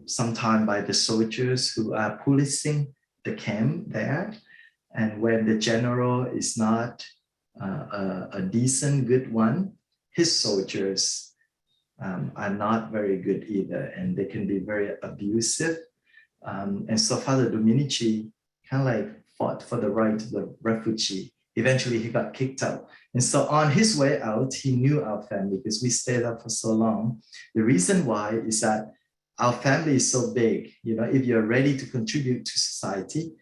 sometimes by the soldiers who are policing the camp there. And when the general is not a decent, good one, his soldiers are not very good either, and they can be very abusive. And so Father Dominici kind of like fought for the right of the refugee. Eventually he got kicked out. And so on his way out, he knew our family because we stayed up for so long. The reason why is that our family is so big. If you're ready to contribute to society,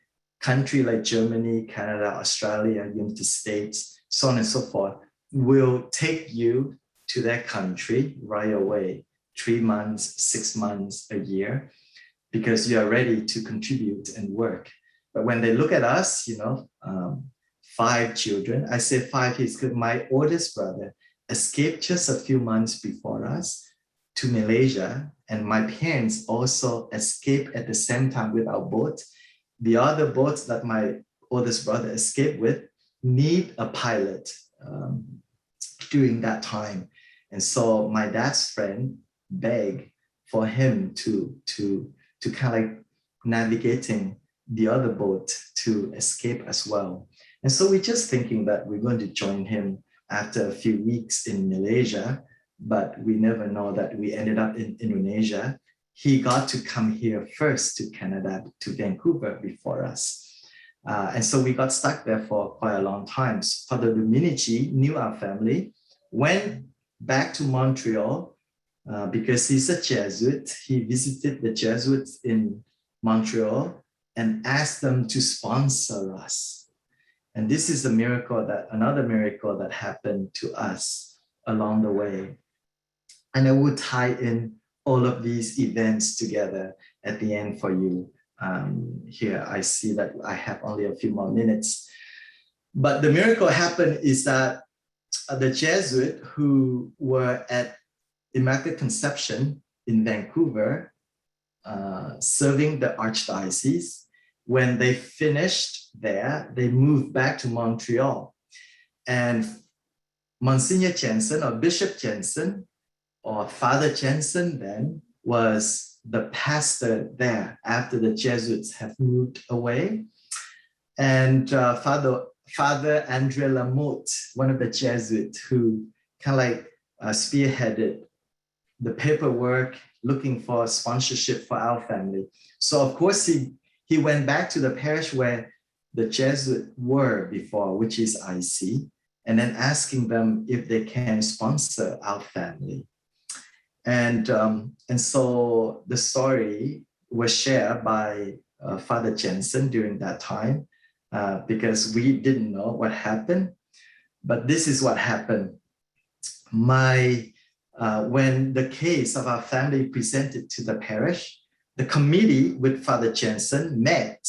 country like Germany, Canada, Australia, United States, so on and so forth, will take you to their country right away, 3 months, 6 months, a year, because you are ready to contribute and work. But when they look at us, 5 children, I say 5 is because my oldest brother escaped just a few months before us to Malaysia, and my parents also escaped at the same time with our boat. The other boats that my oldest brother escaped with need a pilot during that time. And so my dad's friend begged for him to kind of like navigating the other boat to escape as well. And so we're just thinking that we're going to join him after a few weeks in Malaysia, but we never know that we ended up in Indonesia. He got to come here first to Canada, to Vancouver before us. And so we got stuck there for quite a long time. So Father Dominici knew our family, went back to Montreal because he's a Jesuit. He visited the Jesuits in Montreal and asked them to sponsor us. And this is another miracle that happened to us along the way. And I would tie in all of these events together at the end for you. Here, I see that I have only a few more minutes. But the miracle happened is that the Jesuit who were at Immaculate Conception in Vancouver, serving the Archdiocese. When they finished there, they moved back to Montreal. And Monsignor Jensen or Bishop Jensen or Father Jensen then was the pastor there after the Jesuits have moved away. And Father Andre Lamotte, one of the Jesuits who kind of like spearheaded the paperwork looking for sponsorship for our family. So of course he went back to the parish where the Jesuits were before, which is IC, and then asking them if they can sponsor our family. And so the story was shared by Father Jensen during that time, because we didn't know what happened, but this is what happened. When the case of our family presented to the parish, the committee with Father Jensen met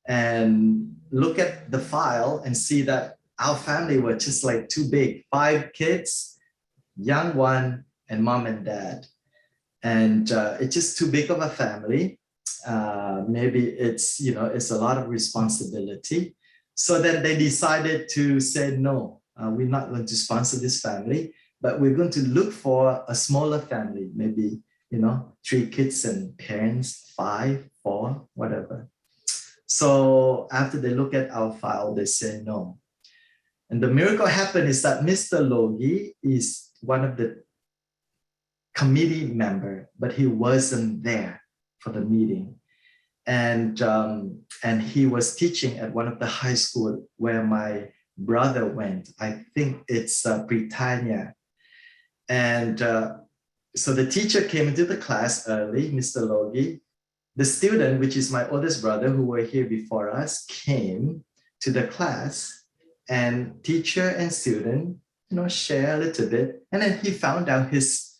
and look at the file and see that our family were just like too big, 5 kids, young one, and mom and dad. And it's just too big of a family. Maybe it's a lot of responsibility. So then they decided to say, no, we're not going to sponsor this family, but we're going to look for a smaller family, maybe, 3 kids and parents, 5, 4, whatever. So after they look at our file, they say no. And the miracle happened is that Mr. Logi is one of the committee member, but he wasn't there for the meeting. And he was teaching at one of the high school where my brother went. I think it's Britannia. And so the teacher came into the class early, Mr. Logi. The student, which is my oldest brother who were here before us, came to the class, and teacher and student, share a little bit. And then he found out his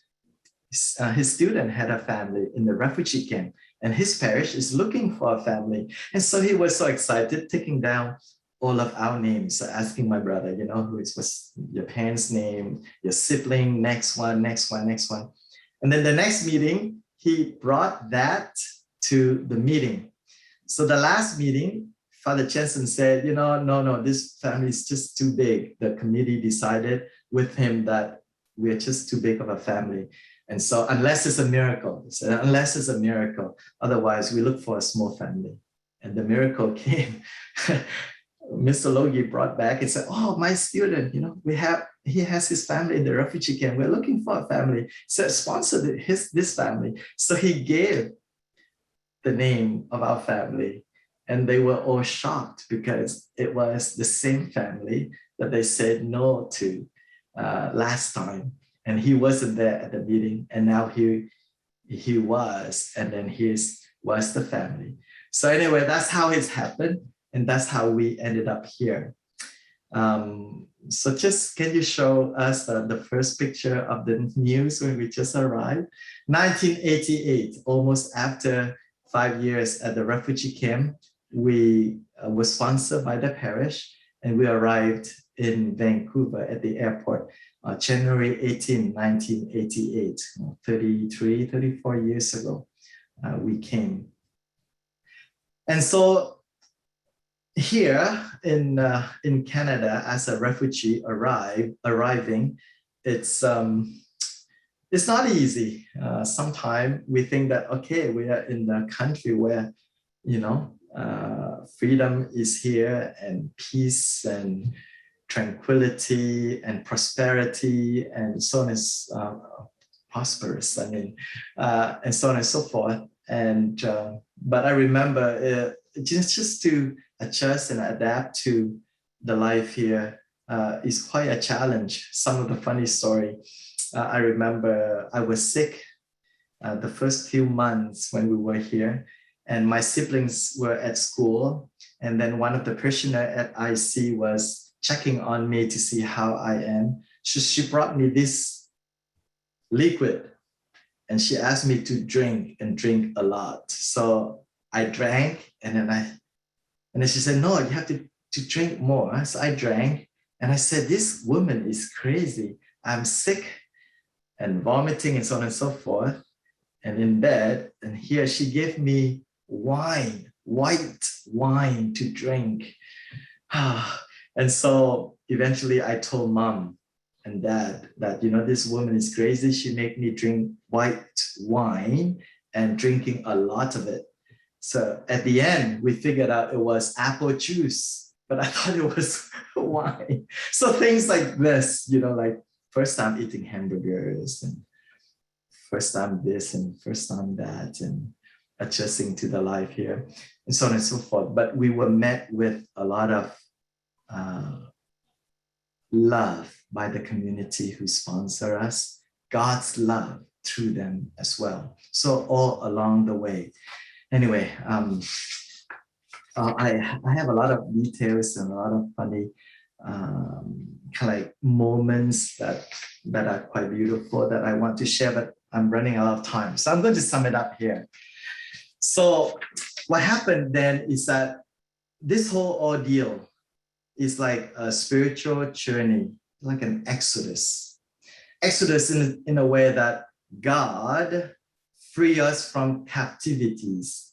student had a family in the refugee camp, and his parish is looking for a family. And so he was so excited, taking down all of our names, so asking my brother, what's your parents' name, your sibling, next one. And then the next meeting, he brought that to the meeting. So the last meeting, Father Jensen said, no, this family is just too big. The committee decided with him that we're just too big of a family. And so unless it's a miracle, he said, unless it's a miracle, otherwise we look for a small family. And the miracle came. Mr. Logi brought back and said, oh, my student, he has his family in the refugee camp. We're looking for a family. So sponsor this family. So he gave the name of our family, and they were all shocked because it was the same family that they said no to last time. And he wasn't there at the meeting, and now he was, and then his was the family. So anyway, that's how it's happened, and that's how we ended up here. So just can you show us the first picture of the news when we just arrived? 1988, almost after 5 years at the refugee camp, we were sponsored by the parish, and we arrived in Vancouver at the airport January 18, 1988, 34 years ago, we came. And so here in Canada, as a refugee arriving, it's not easy. Sometimes we think that, okay, we are in a country where, freedom is here, and peace and tranquility and prosperity and so on is prosperous, and so on and so forth. And but I remember just to adjust and adapt to the life here is quite a challenge. Some of the funny story, I remember I was sick the first few months when we were here, and my siblings were at school, and then one of the parishioners at IC was checking on me to see how I am. She brought me this liquid, and she asked me to drink a lot. So I drank, and then she said, no, you have to drink more. So I drank, And I said, this woman is crazy. I'm sick and vomiting and so on and so forth, and in bed. And here she gave me wine, white wine to drink. And so eventually I told mom and dad that, this woman is crazy. She made me drink white wine and drinking a lot of it. So at the end, we figured out it was apple juice, but I thought it was wine. So things like this, like first time eating hamburgers and first time this and first time that, and adjusting to the life here and so on and so forth. But we were met with a lot of love by the community who sponsor us, God's love through them as well. So all along the way. Anyway, I have a lot of details and a lot of funny kind of like moments that are quite beautiful that I want to share, but I'm running out of time. So I'm going to sum it up here. So what happened then is that this whole ordeal is like a spiritual journey, like an exodus. Exodus in a way that God free us from captivities.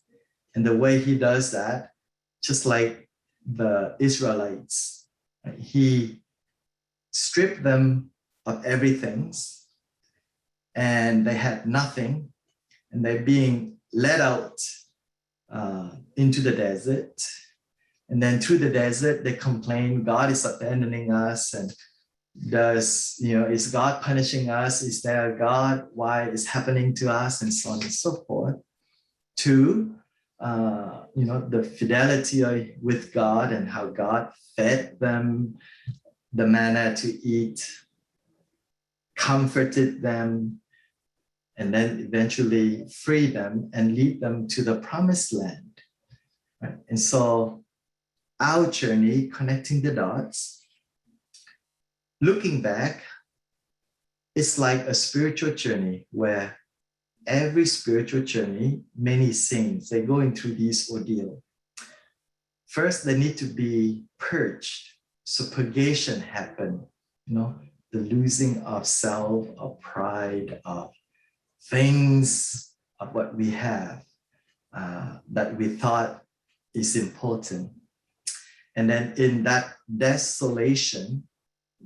And the way he does that, just like the Israelites, right? He stripped them of everything and they had nothing, and they're being led out into the desert. And then through the desert, they complain, God is abandoning us, and is God punishing us? Is there a God? Why is happening to us? And so on and so forth. To, the fidelity with God and how God fed them the manna to eat, comforted them, and then eventually free them and lead them to the promised land. Right? And so our journey, connecting the dots, looking back, it's like a spiritual journey where every spiritual journey, many saints, they're going through this ordeal. First, they need to be purged. So purgation happened, the losing of self, of pride, of things of what we have that we thought is important. And then in that desolation,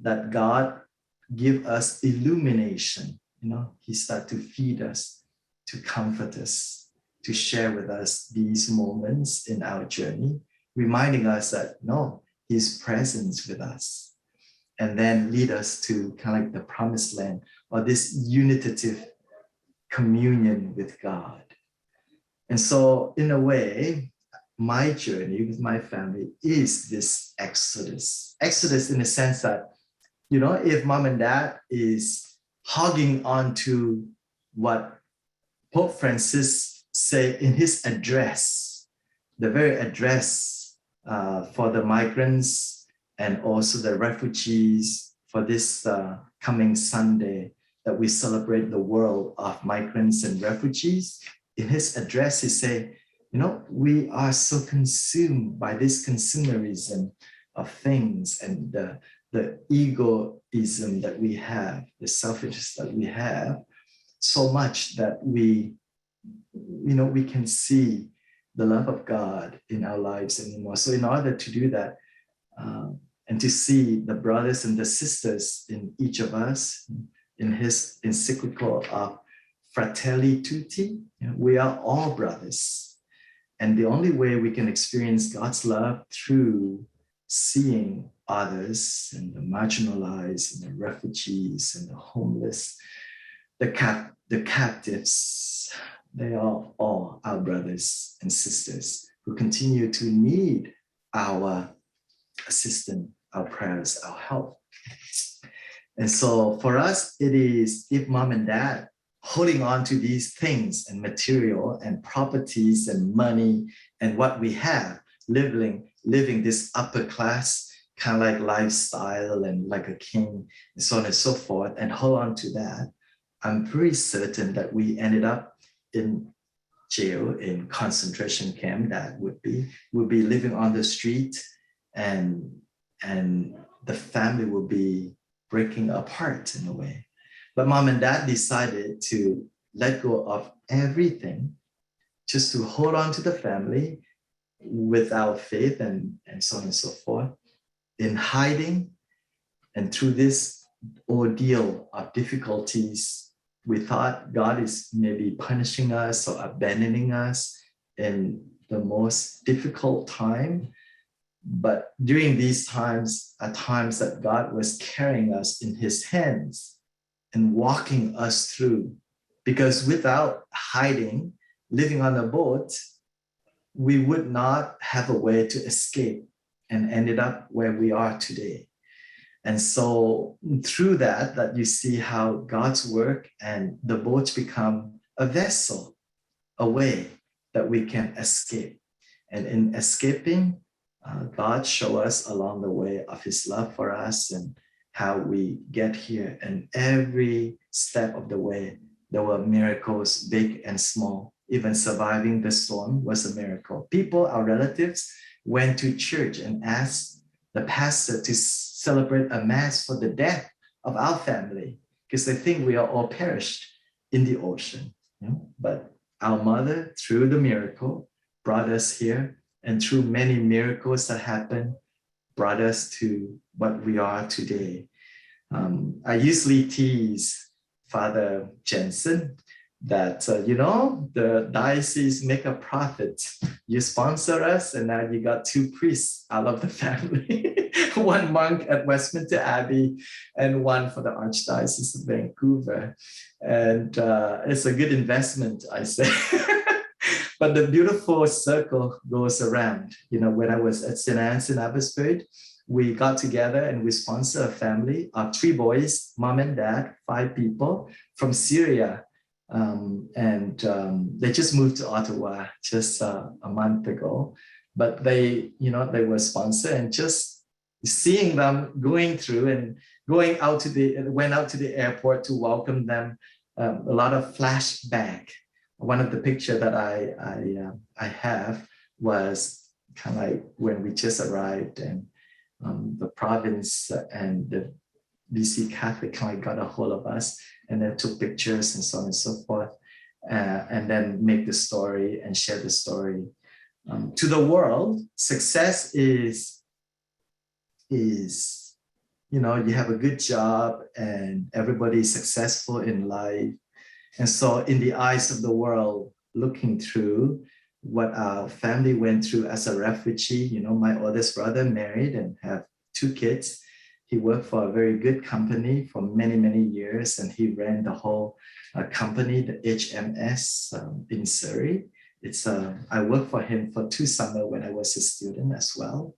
that God give us illumination. He started to feed us, to comfort us, to share with us these moments in our journey, reminding us that no, his presence with us, and then lead us to kind of like the promised land or this unitative communion with God. And so in a way, my journey with my family is this exodus. Exodus in the sense that, if mom and dad is hogging on to what Pope Francis say in his address, the very address for the migrants and also the refugees for this coming Sunday that we celebrate the world of migrants and refugees. In his address, he say, we are so consumed by this consumerism of things and the egoism that we have, the selfishness that we have, so much that we can see the love of God in our lives anymore. So in order to do that, and to see the brothers and the sisters in each of us, in his encyclical of Fratelli Tutti, we are all brothers. And the only way we can experience God's love through seeing others and the marginalized and the refugees and the homeless, the captives, they are all our brothers and sisters who continue to need our assistance, our prayers, our help. And so for us, it is if mom and dad holding on to these things and material and properties and money and what we have, living this upper class kind of like lifestyle and like a king and so on and so forth, and hold on to that, I'm pretty certain that we ended up in jail, in concentration camp. That would be living on the street and the family will be breaking apart in a way. But mom and dad decided to let go of everything just to hold on to the family without faith and so on and so forth, in hiding. And through this ordeal of difficulties, we thought God is maybe punishing us or abandoning us in the most difficult time. But during these times are times that God was carrying us in his hands and walking us through. Because without hiding, living on a boat, we would not have a way to escape and ended up where we are today. And so through that you see how God's work and the boats become a vessel, a way that we can escape. And in escaping, God show us along the way of his love for us and how we get here. And every step of the way, there were miracles, big and small. Even surviving the storm was a miracle. People, our relatives, went to church and asked the pastor to celebrate a mass for the death of our family because they think we are all perished in the ocean. But our mother, through the miracle, brought us here, and through many miracles that happened, brought us to what we are today. I usually tease Father Jensen that, the diocese make a profit. You sponsor us, and now you got 2 priests out of the family. 1 monk at Westminster Abbey and 1 for the Archdiocese of Vancouver. And it's a good investment, I say. But the beautiful circle goes around. When I was at St. Anne's in Abbotsford, we got together and we sponsored a family of 3 boys, mom and dad, 5 people from Syria. They just moved to Ottawa just a month ago. But they were sponsored, and just seeing them going through and went out to the airport to welcome them, a lot of flashback. One of the pictures that I have was kind of like when we just arrived, and the province and the BC Catholic kind of got a hold of us and then took pictures and so on and so forth, and then make the story and share the story. To the world, success is you have a good job and everybody is successful in life. And so in the eyes of the world, looking through what our family went through as a refugee, my oldest brother married and have 2 kids. He worked for a very good company for many, many years, and he ran the whole company, the HMS in Surrey. I worked for him for 2 summers when I was a student as well.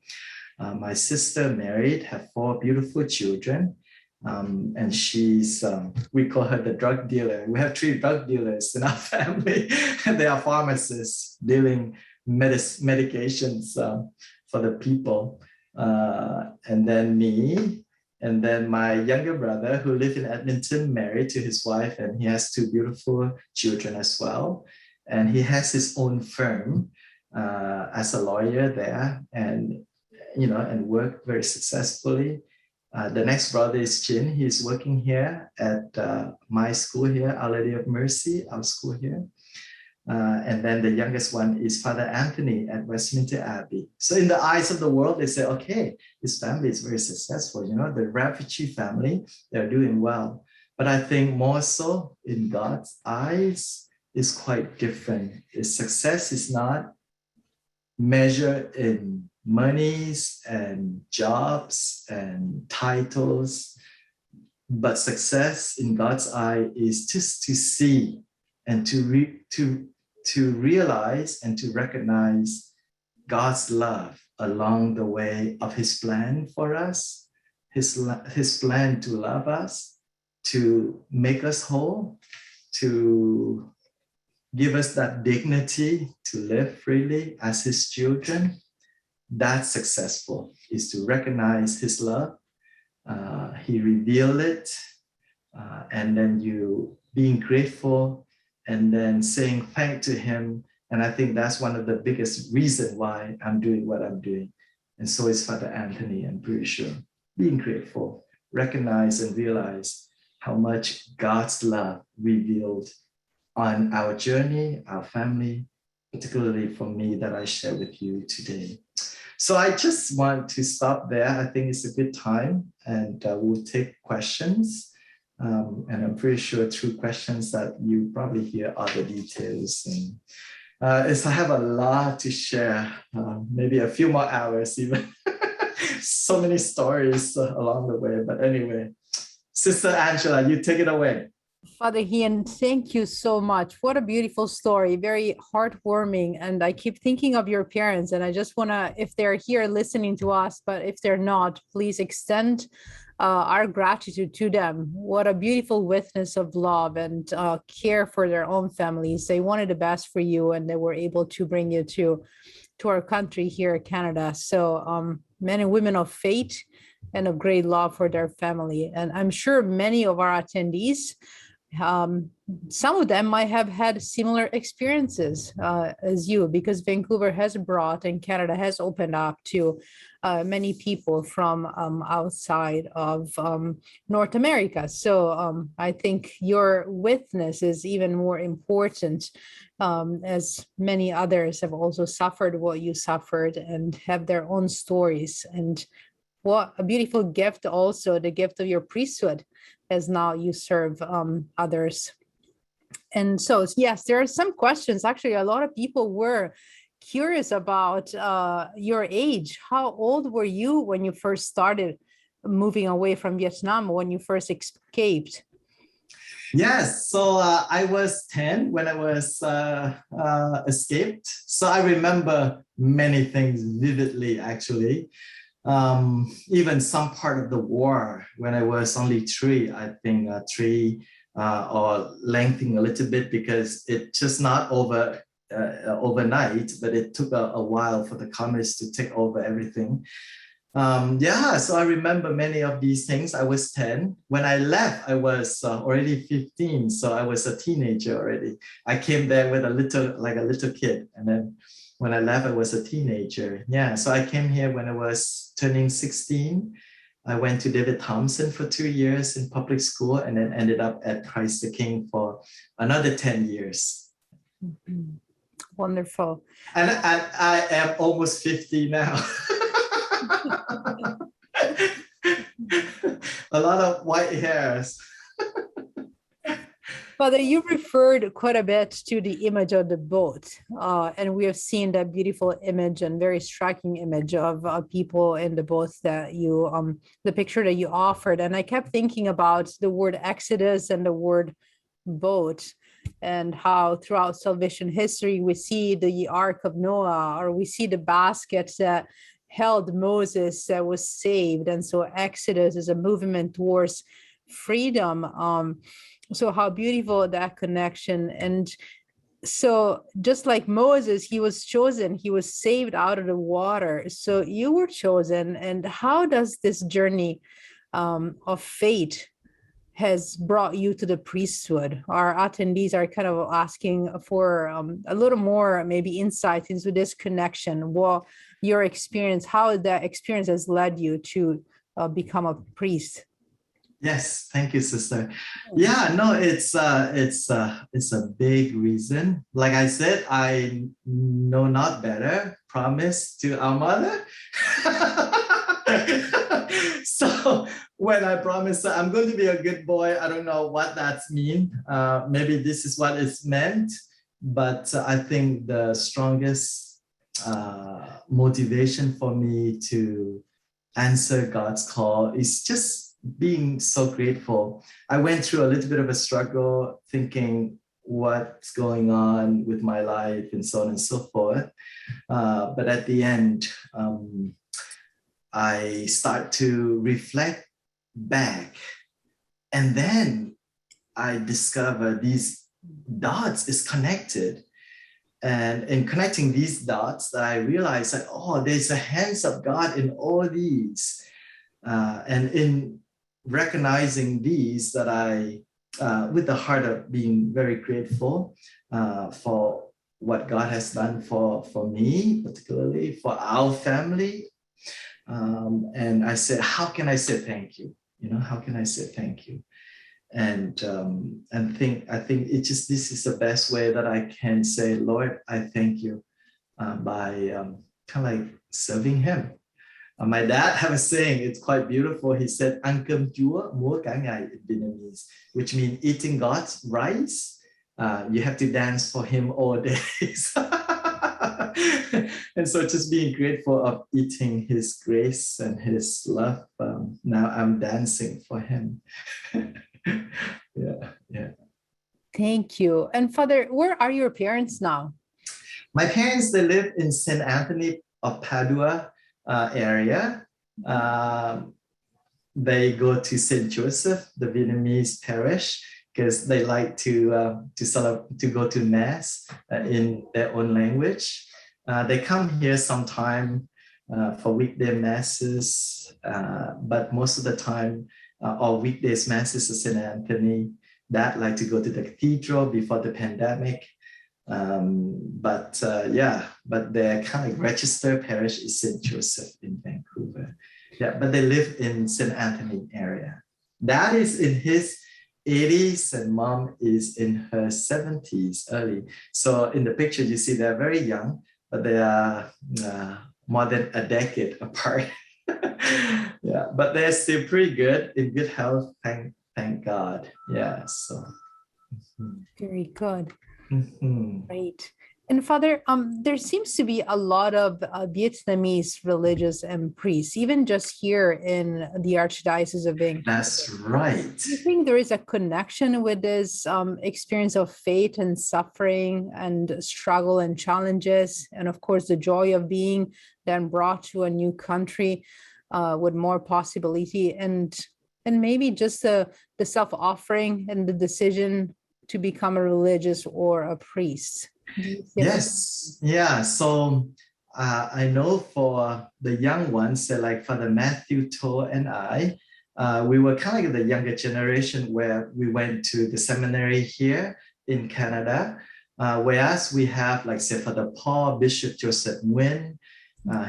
My sister married, have 4 beautiful children. And she's, we call her the drug dealer. We have 3 drug dealers in our family. They are pharmacists dealing medications for the people. And then me, and then my younger brother who lives in Edmonton, married to his wife, and he has 2 beautiful children as well. And he has his own firm as a lawyer there, and worked very successfully. The next brother is Chin. He's working here at my school here, Our Lady of Mercy, our school here. And then the youngest one is Father Anthony at Westminster Abbey. So in the eyes of the world, they say, okay, his family is very successful. The refugee family, they're doing well. But I think more so in God's eyes is quite different. His success is not measured in monies and jobs and titles, but success in God's eye is just to see and to realize and to recognize God's love along the way of his plan for us, his plan to love us, to make us whole, to give us that dignity to live freely as his children. That's successful, is to recognize his love. He revealed it, and then you being grateful and then saying thank to him. And I think that's one of the biggest reasons why I'm doing what I'm doing. And so is Father Anthony, I'm pretty sure. being grateful, recognize and realize how much God's love revealed on our journey, our family, particularly for me that I share with you today. So I just want to stop there. I think it's a good time, and we'll take questions. And I'm pretty sure through questions that you probably hear other details. And I have a lot to share, maybe a few more hours even. So many stories along the way. But anyway, Sister Angela, you take it away. Father Hien, thank you so much. What a beautiful story, very heartwarming. And I keep thinking of your parents, and I just want to, if they're here listening to us, but if they're not, please extend our gratitude to them. What a beautiful witness of love and care for their own families. They wanted the best for you, and they were able to bring you to our country here, Canada. So men and women of faith and of great love for their family. And I'm sure many of our attendees, some of them might have had similar experiences as you, because Vancouver has brought and Canada has opened up to many people from outside of North America. So I think your witness is even more important, as many others have also suffered what you suffered and have their own stories. And what a beautiful gift, also the gift of your priesthood, as now you serve others. And so, yes, there are some questions. Actually, a lot of people were curious about your age. How old were you when you first started moving away from Vietnam, when you first escaped? Yes, so I was 10 when I was escaped. So I remember many things vividly, actually. Even some part of the war when I was only 3, I think 3 or lengthening a little bit, because it just not overnight, but it took a while for the communists to take over everything. So I remember many of these things. I was 10. When I left, I was already 15. So I was a teenager already. I came there with a little kid. And then when I left, I was a teenager. Yeah, so I came here when I was turning 16. I went to David Thompson for 2 years in public school, and then ended up at Christ the King for another 10 years. Mm-hmm. Wonderful. And I am almost 50 now. A lot of white hairs. Father, you referred quite a bit to the image of the boat, and we have seen that beautiful image and very striking image of people in the boat that you, the picture that you offered. And I kept thinking about the word Exodus and the word boat, and how throughout salvation history we see the Ark of Noah, or we see the basket that held Moses that was saved. And so Exodus is a movement towards freedom. So how beautiful that connection. And so just like Moses, he was chosen, he was saved out of the water. So you were chosen. And how does this journey of faith has brought you to the priesthood? Our attendees are kind of asking for a little more maybe insight into this connection. Well, your experience, how that experience has led you to become a priest. Yes, thank you, sister. Yeah, no, it's a big reason. Like I said, I know not better. Promise to our mother. So when I promised her I'm going to be a good boy, I don't know what that's mean. Maybe this is what it's meant, but I think the strongest motivation for me to answer God's call is just being so grateful. I went through a little bit of a struggle thinking what's going on with my life and so on and so forth. But at the end, I start to reflect back, and then I discover these dots is connected. And in connecting these dots, I realized that, oh, there's a hands of God in all these. And in recognizing these, that I, with the heart of being very grateful for what God has done for me, particularly for our family, And I said, how can I say thank you? How can I say thank you? And I think this is the best way that I can say, Lord, I thank you by kind of like serving Him. My dad have a saying, it's quite beautiful. He said, "Ăn cơm Chúa múa cả ngày" in Vietnamese, which means eating God's rice. You have to dance for Him all days. And so just being grateful of eating His grace and His love. Now I'm dancing for Him. Yeah. Thank you. And Father, where are your parents now? My parents, they live in St. Anthony of Padua area. They go to St. Joseph, the Vietnamese parish, because they like to go to mass in their own language. They come here sometime for weekday masses, but most of the time, all weekdays masses at St. Anthony. Dad like to go to the cathedral before the pandemic. But their kind of registered parish is St. Joseph in Vancouver. Yeah, but they live in St. Anthony area. Dad is in his 80s and mom is in her 70s early. So in the picture you see they're very young, but they are more than a decade apart. Yeah, but they're still pretty good, in good health. Thank God. Yeah. So Very good. mhm. Great. And Father, there seems to be a lot of Vietnamese religious and priests, even just here in the Archdiocese of Vancouver. That's right. Do you think there is a connection with this experience of faith and suffering and struggle and challenges, and of course the joy of being then brought to a new country with more possibility, and maybe just the self-offering and the decision to become a religious or a priest? Yes. Yeah. So I know for the young ones, like Father Matthew To and I, we were kind of like the younger generation where we went to the seminary here in Canada, whereas we have, like, say, Father Paul, Bishop Joseph Nguyen.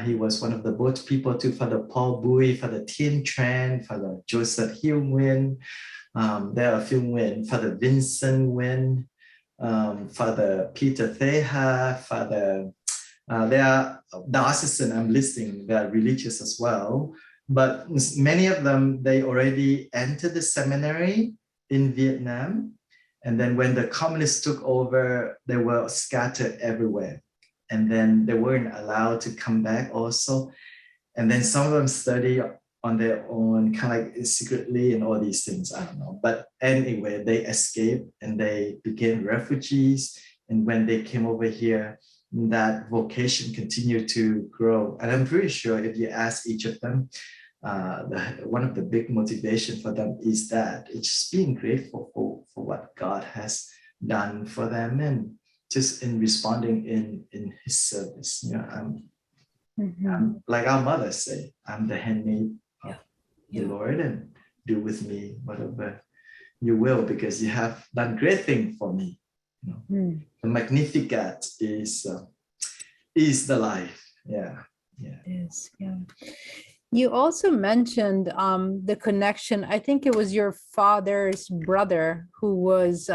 He was one of the boat people to Father Paul Bui, Father Tien Tran, Father Joseph Hien Nguyen. There are a few Nguyen, Father Vincent Nguyen, Father Peter Theha, Father, they are diocesan, I'm listing, they are religious as well, but many of them, they already entered the seminary in Vietnam. And then when the communists took over, they were scattered everywhere. And then they weren't allowed to come back also. And then some of them study on their own, kind of like secretly and all these things, I don't know. But anyway, they escaped and they became refugees. And when they came over here, that vocation continued to grow. And I'm pretty sure if you ask each of them, one of the big motivation for them is that it's just being grateful for what God has done for them, and just in responding in His service. I'm, like our mother say, I'm the handmaid of the Lord, and do with me whatever you will, because you have done great thing for me. The Magnificat is the life. Yeah. It is, yeah. You also mentioned the connection. I think it was your father's brother who was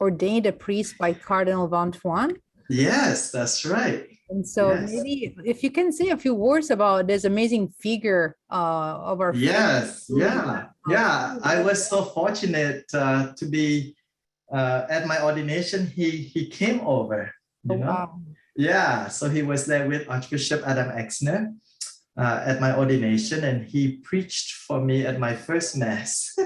ordained a priest by Cardinal Vantuan. Yes, that's right. And so maybe if you can say a few words about this amazing figure of our Yes, yeah. I was so fortunate to be at my ordination. He came over, you know. Wow. Yeah, so he was there with Archbishop Adam Exner at my ordination, and he preached for me at my first mass.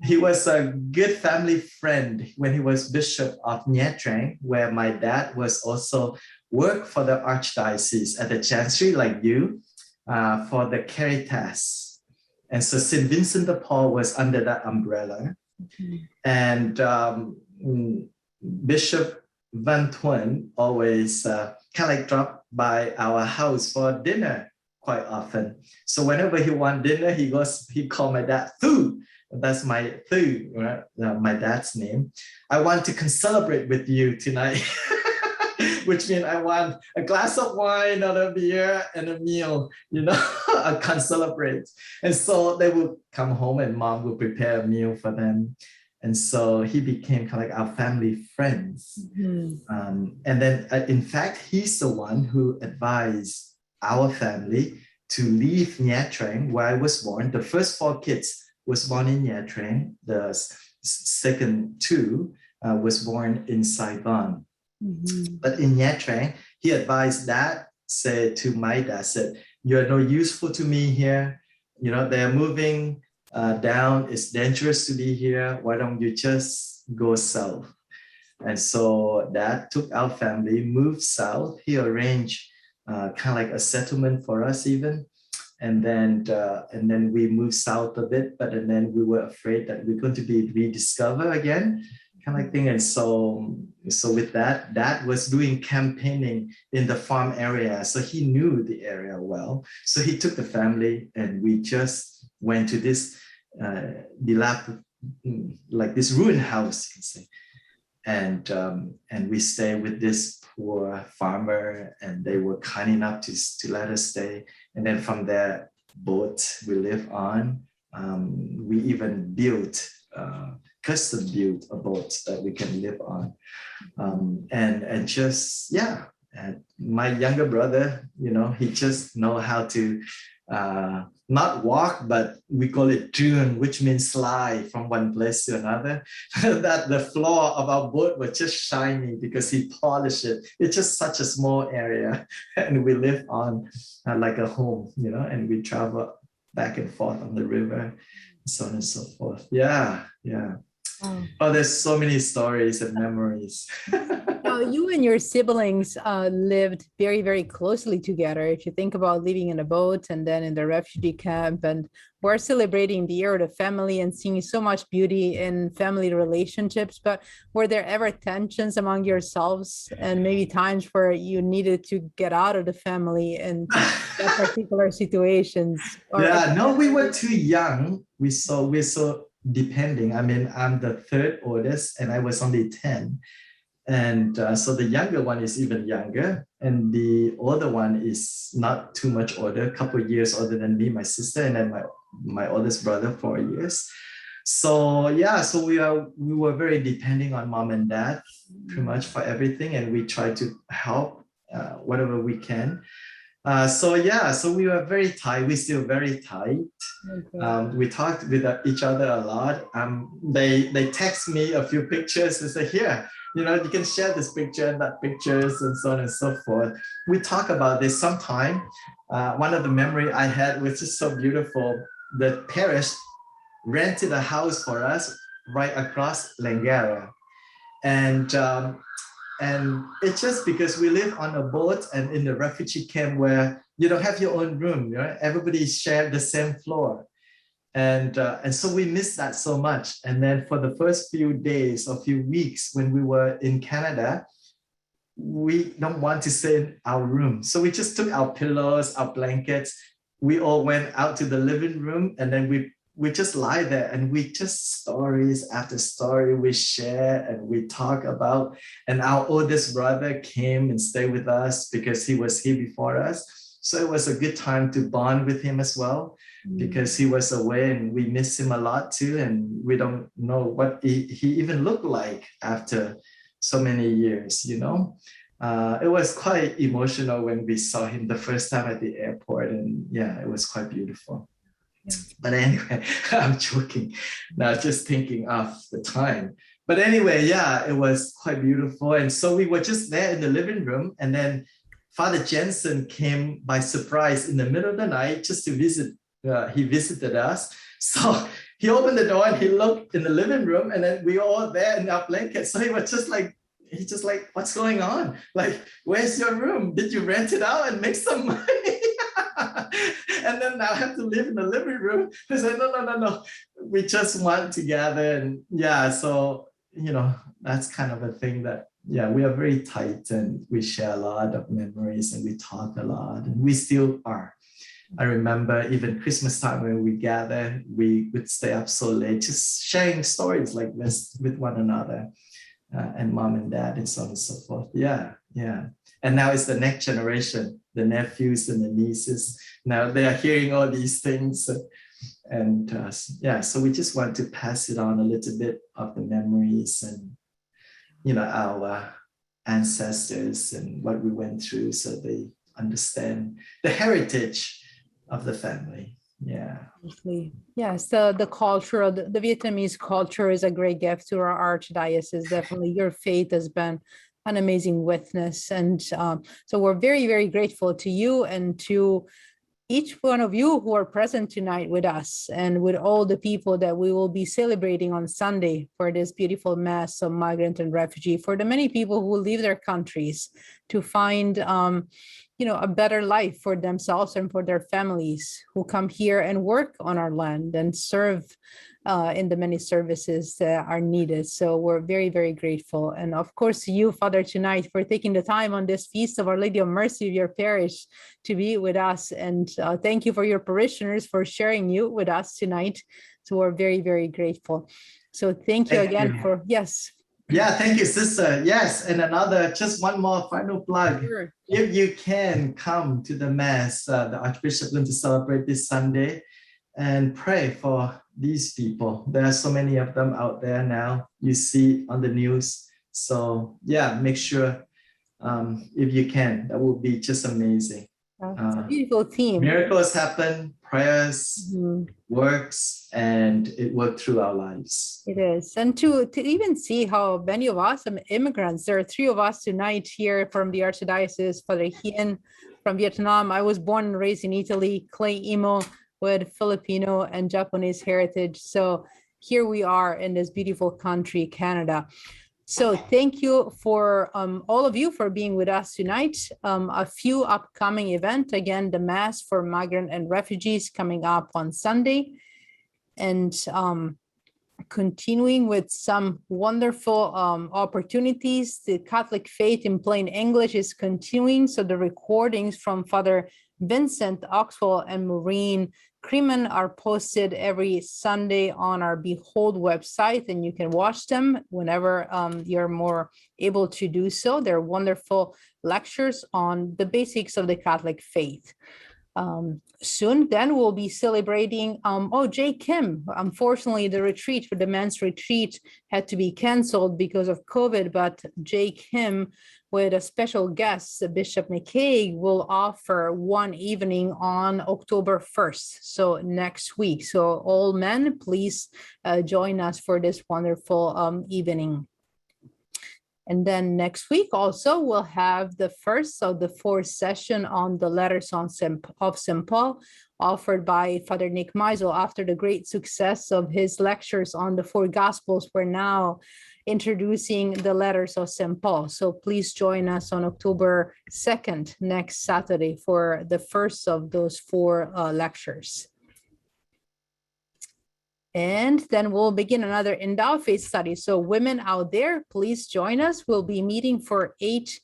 He was a good family friend when he was Bishop of Nha Trang, where my dad was also worked for the Archdiocese at the Chancery, like you, for the Caritas. And so St. Vincent de Paul was under that umbrella. And Bishop Van Thuan always kind of like dropped by our house for dinner quite often. So whenever he want dinner, he called my dad Thu. That's my Thu, right? My dad's name. I want to celebrate with you tonight. which means I want a glass of wine or a beer and a meal, I can't celebrate. And so they would come home and mom would prepare a meal for them. And so he became kind of like our family friends. And then, in fact, he's the one who advised our family to leave Nha Trang, where I was born. The first 4 kids was born in Nha Trang. The second 2 was born in Saigon. But in Nha Trang, he advised that, said to my dad, said, "You're no useful to me here. They're moving down. It's dangerous to be here. Why don't you just go south?" And so Dad took our family, moved south. He arranged kind of like a settlement for us even. And then we moved south a bit, but then we were afraid that we're going to be rediscovered again, kind of like thing. And so with that, Dad was doing campaigning in the farm area. So he knew the area well. So he took the family and we just went to this like this ruined house, you can say. And we stayed with this poor farmer, and they were kind enough to let us stay. And then from there, boat we live on. We even custom built a boat that we can live on. And just, yeah. And my younger brother, he just know how to not walk, but we call it dune, which means slide from one place to another. That the floor of our boat was just shiny because he polished it. It's just such a small area, and we live on like a home, and we travel back and forth on the river, so on and so forth. Yeah. Oh, there's so many stories and memories. You and your siblings lived very, very closely together. If you think about living in a boat and then in the refugee camp, and we're celebrating the year of the family and seeing so much beauty in family relationships. But were there ever tensions among yourselves and maybe times where you needed to get out of the family in that particular situations? No, we were too young. We're so depending. I mean, I'm the 3rd oldest and I was only 10. And so the younger one is even younger, and the older one is not too much older, a couple of years older than me, my sister, and then my oldest brother, 4 years. So we were very depending on mom and dad pretty much for everything, and we try to help whatever we can. So we were very tight. We're still very tight. Okay. We talked with each other a lot. They text me a few pictures and say, "Here, you can share this picture and that pictures," and so on and so forth. We talk about this sometime. One of the memory I had was just so beautiful. The parish rented a house for us right across Langara. And it's just because we live on a boat and in the refugee camp where you don't have your own room, everybody shared the same floor. And so we missed that so much. And then for the first few days or few weeks when we were in Canada, we don't want to stay in our room. So we just took our pillows, our blankets. We all went out to the living room, and then we just lie there, and we just stories after story we share and we talk about. And our oldest brother came and stayed with us because he was here before us. So it was a good time to bond with him as well, because he was away and we miss him a lot too. And we don't know what he even looked like after so many years, It was quite emotional when we saw him the first time at the airport. And yeah, it was quite beautiful. Yeah. But anyway, I'm joking now, just thinking of the time. But anyway, it was quite beautiful. And so we were just there in the living room, and then Father Jensen came by surprise in the middle of the night just to visit. He visited us. So he opened the door and he looked in the living room, and then we were all there in our blankets. So he was just like, "What's going on? Like, where's your room? Did you rent it out and make some money?" And then now I have to live in the living room. He said, no. We just want to gather. And so, that's kind of a thing that, we are very tight and we share a lot of memories and we talk a lot, and we still are. I remember even Christmas time when we gather, we would stay up so late, just sharing stories like this with one another. and mom and dad, and so on and so forth. Yeah, yeah. And now it's the next generation, the nephews and the nieces. Now they are hearing all these things. And yeah, so we just want to pass it on a little bit of the memories and, our ancestors and what we went through, so they understand the heritage of the family. Yeah. Yes, the culture, the Vietnamese culture is a great gift to our archdiocese. Definitely, your faith has been an amazing witness, and so we're very, very grateful to you and to each one of you who are present tonight with us, and with all the people that we will be celebrating on Sunday for this beautiful Mass of Migrant and Refugee, for the many people who leave their countries to find a better life for themselves and for their families, who come here and work on our land and serve in the many services that are needed. So we're very, very grateful. And of course, you, Father, tonight for taking the time on this feast of Our Lady of Mercy of your parish to be with us. And thank you for your parishioners for sharing you with us tonight. So we're very, very grateful. So thank you again for, yes. Yeah, thank you, sister. Yes, and just one more final plug. Sure. If you can come to the Mass, the Archbishop is going to celebrate this Sunday, and pray for these people. There are so many of them out there now. You see on the news. So yeah, make sure if you can, that would be just amazing. It's a beautiful theme. Miracles happen, prayers, works, and it worked through our lives. It is. And to even see how many of us are immigrants. There are 3 of us tonight here from the Archdiocese, Father Hien from Vietnam. I was born and raised in Italy, Clay Imo with Filipino and Japanese heritage. So here we are in this beautiful country, Canada. So thank you for all of you for being with us tonight. A few upcoming events. Again, the Mass for Migrant and Refugees coming up on Sunday. And continuing with some wonderful opportunities. The Catholic Faith in Plain English is continuing. So the recordings from Father Vincent Oxwell and Maureen Creeman are posted every Sunday on our Behold website, and you can watch them whenever you're more able to do so. They're wonderful lectures on the basics of the Catholic faith. Soon then we'll be celebrating Jay Kim. Unfortunately, the retreat for the men's retreat had to be canceled because of COVID, but Jay Kim with a special guest, Bishop McCaig, will offer one evening on October 1st, so next week. So all men, please join us for this wonderful evening. And then next week also, we'll have the first of the 4th session on the letters of St. Paul, offered by Father Nick Meisel. After the great success of his lectures on the 4 Gospels, we're now introducing the letters of St. Paul. So please join us on October 2nd, next Saturday, for the first of those 4 lectures. And then we'll begin another Endowed Faith study. So women out there, please join us. We'll be meeting for 8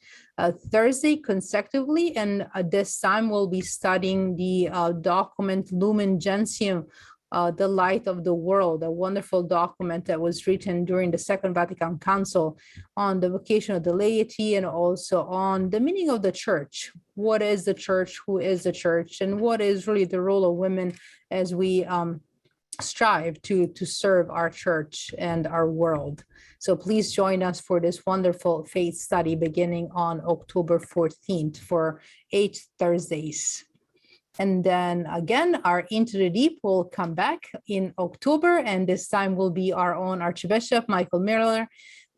Thursday consecutively. And this time we'll be studying the document Lumen Gentium, the Light of the World, a wonderful document that was written during the Second Vatican Council on the vocation of the laity and also on the meaning of the church. What is the church? Who is the church? And what is really the role of women as we strive to serve our church and our world. So please join us for this wonderful faith study beginning on October 14th for 8 Thursdays. And then again, our Into the Deep will come back in October, and this time will be our own Archbishop Michael Miller,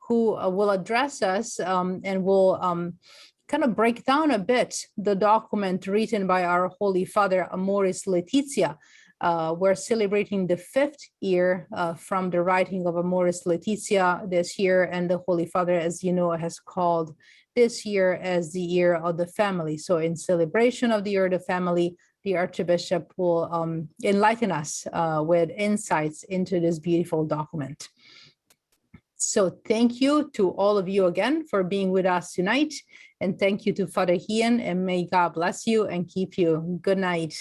who will address us and will kind of break down a bit the document written by our Holy Father Amoris Laetitia. We're celebrating the 5th year from the writing of Amoris Laetitia this year, and the Holy Father, as you know, has called this year as the year of the family. So in celebration of the year of the family, the Archbishop will enlighten us with insights into this beautiful document. So thank you to all of you again for being with us tonight. And thank you to Father Hien, and may God bless you and keep you. Good night.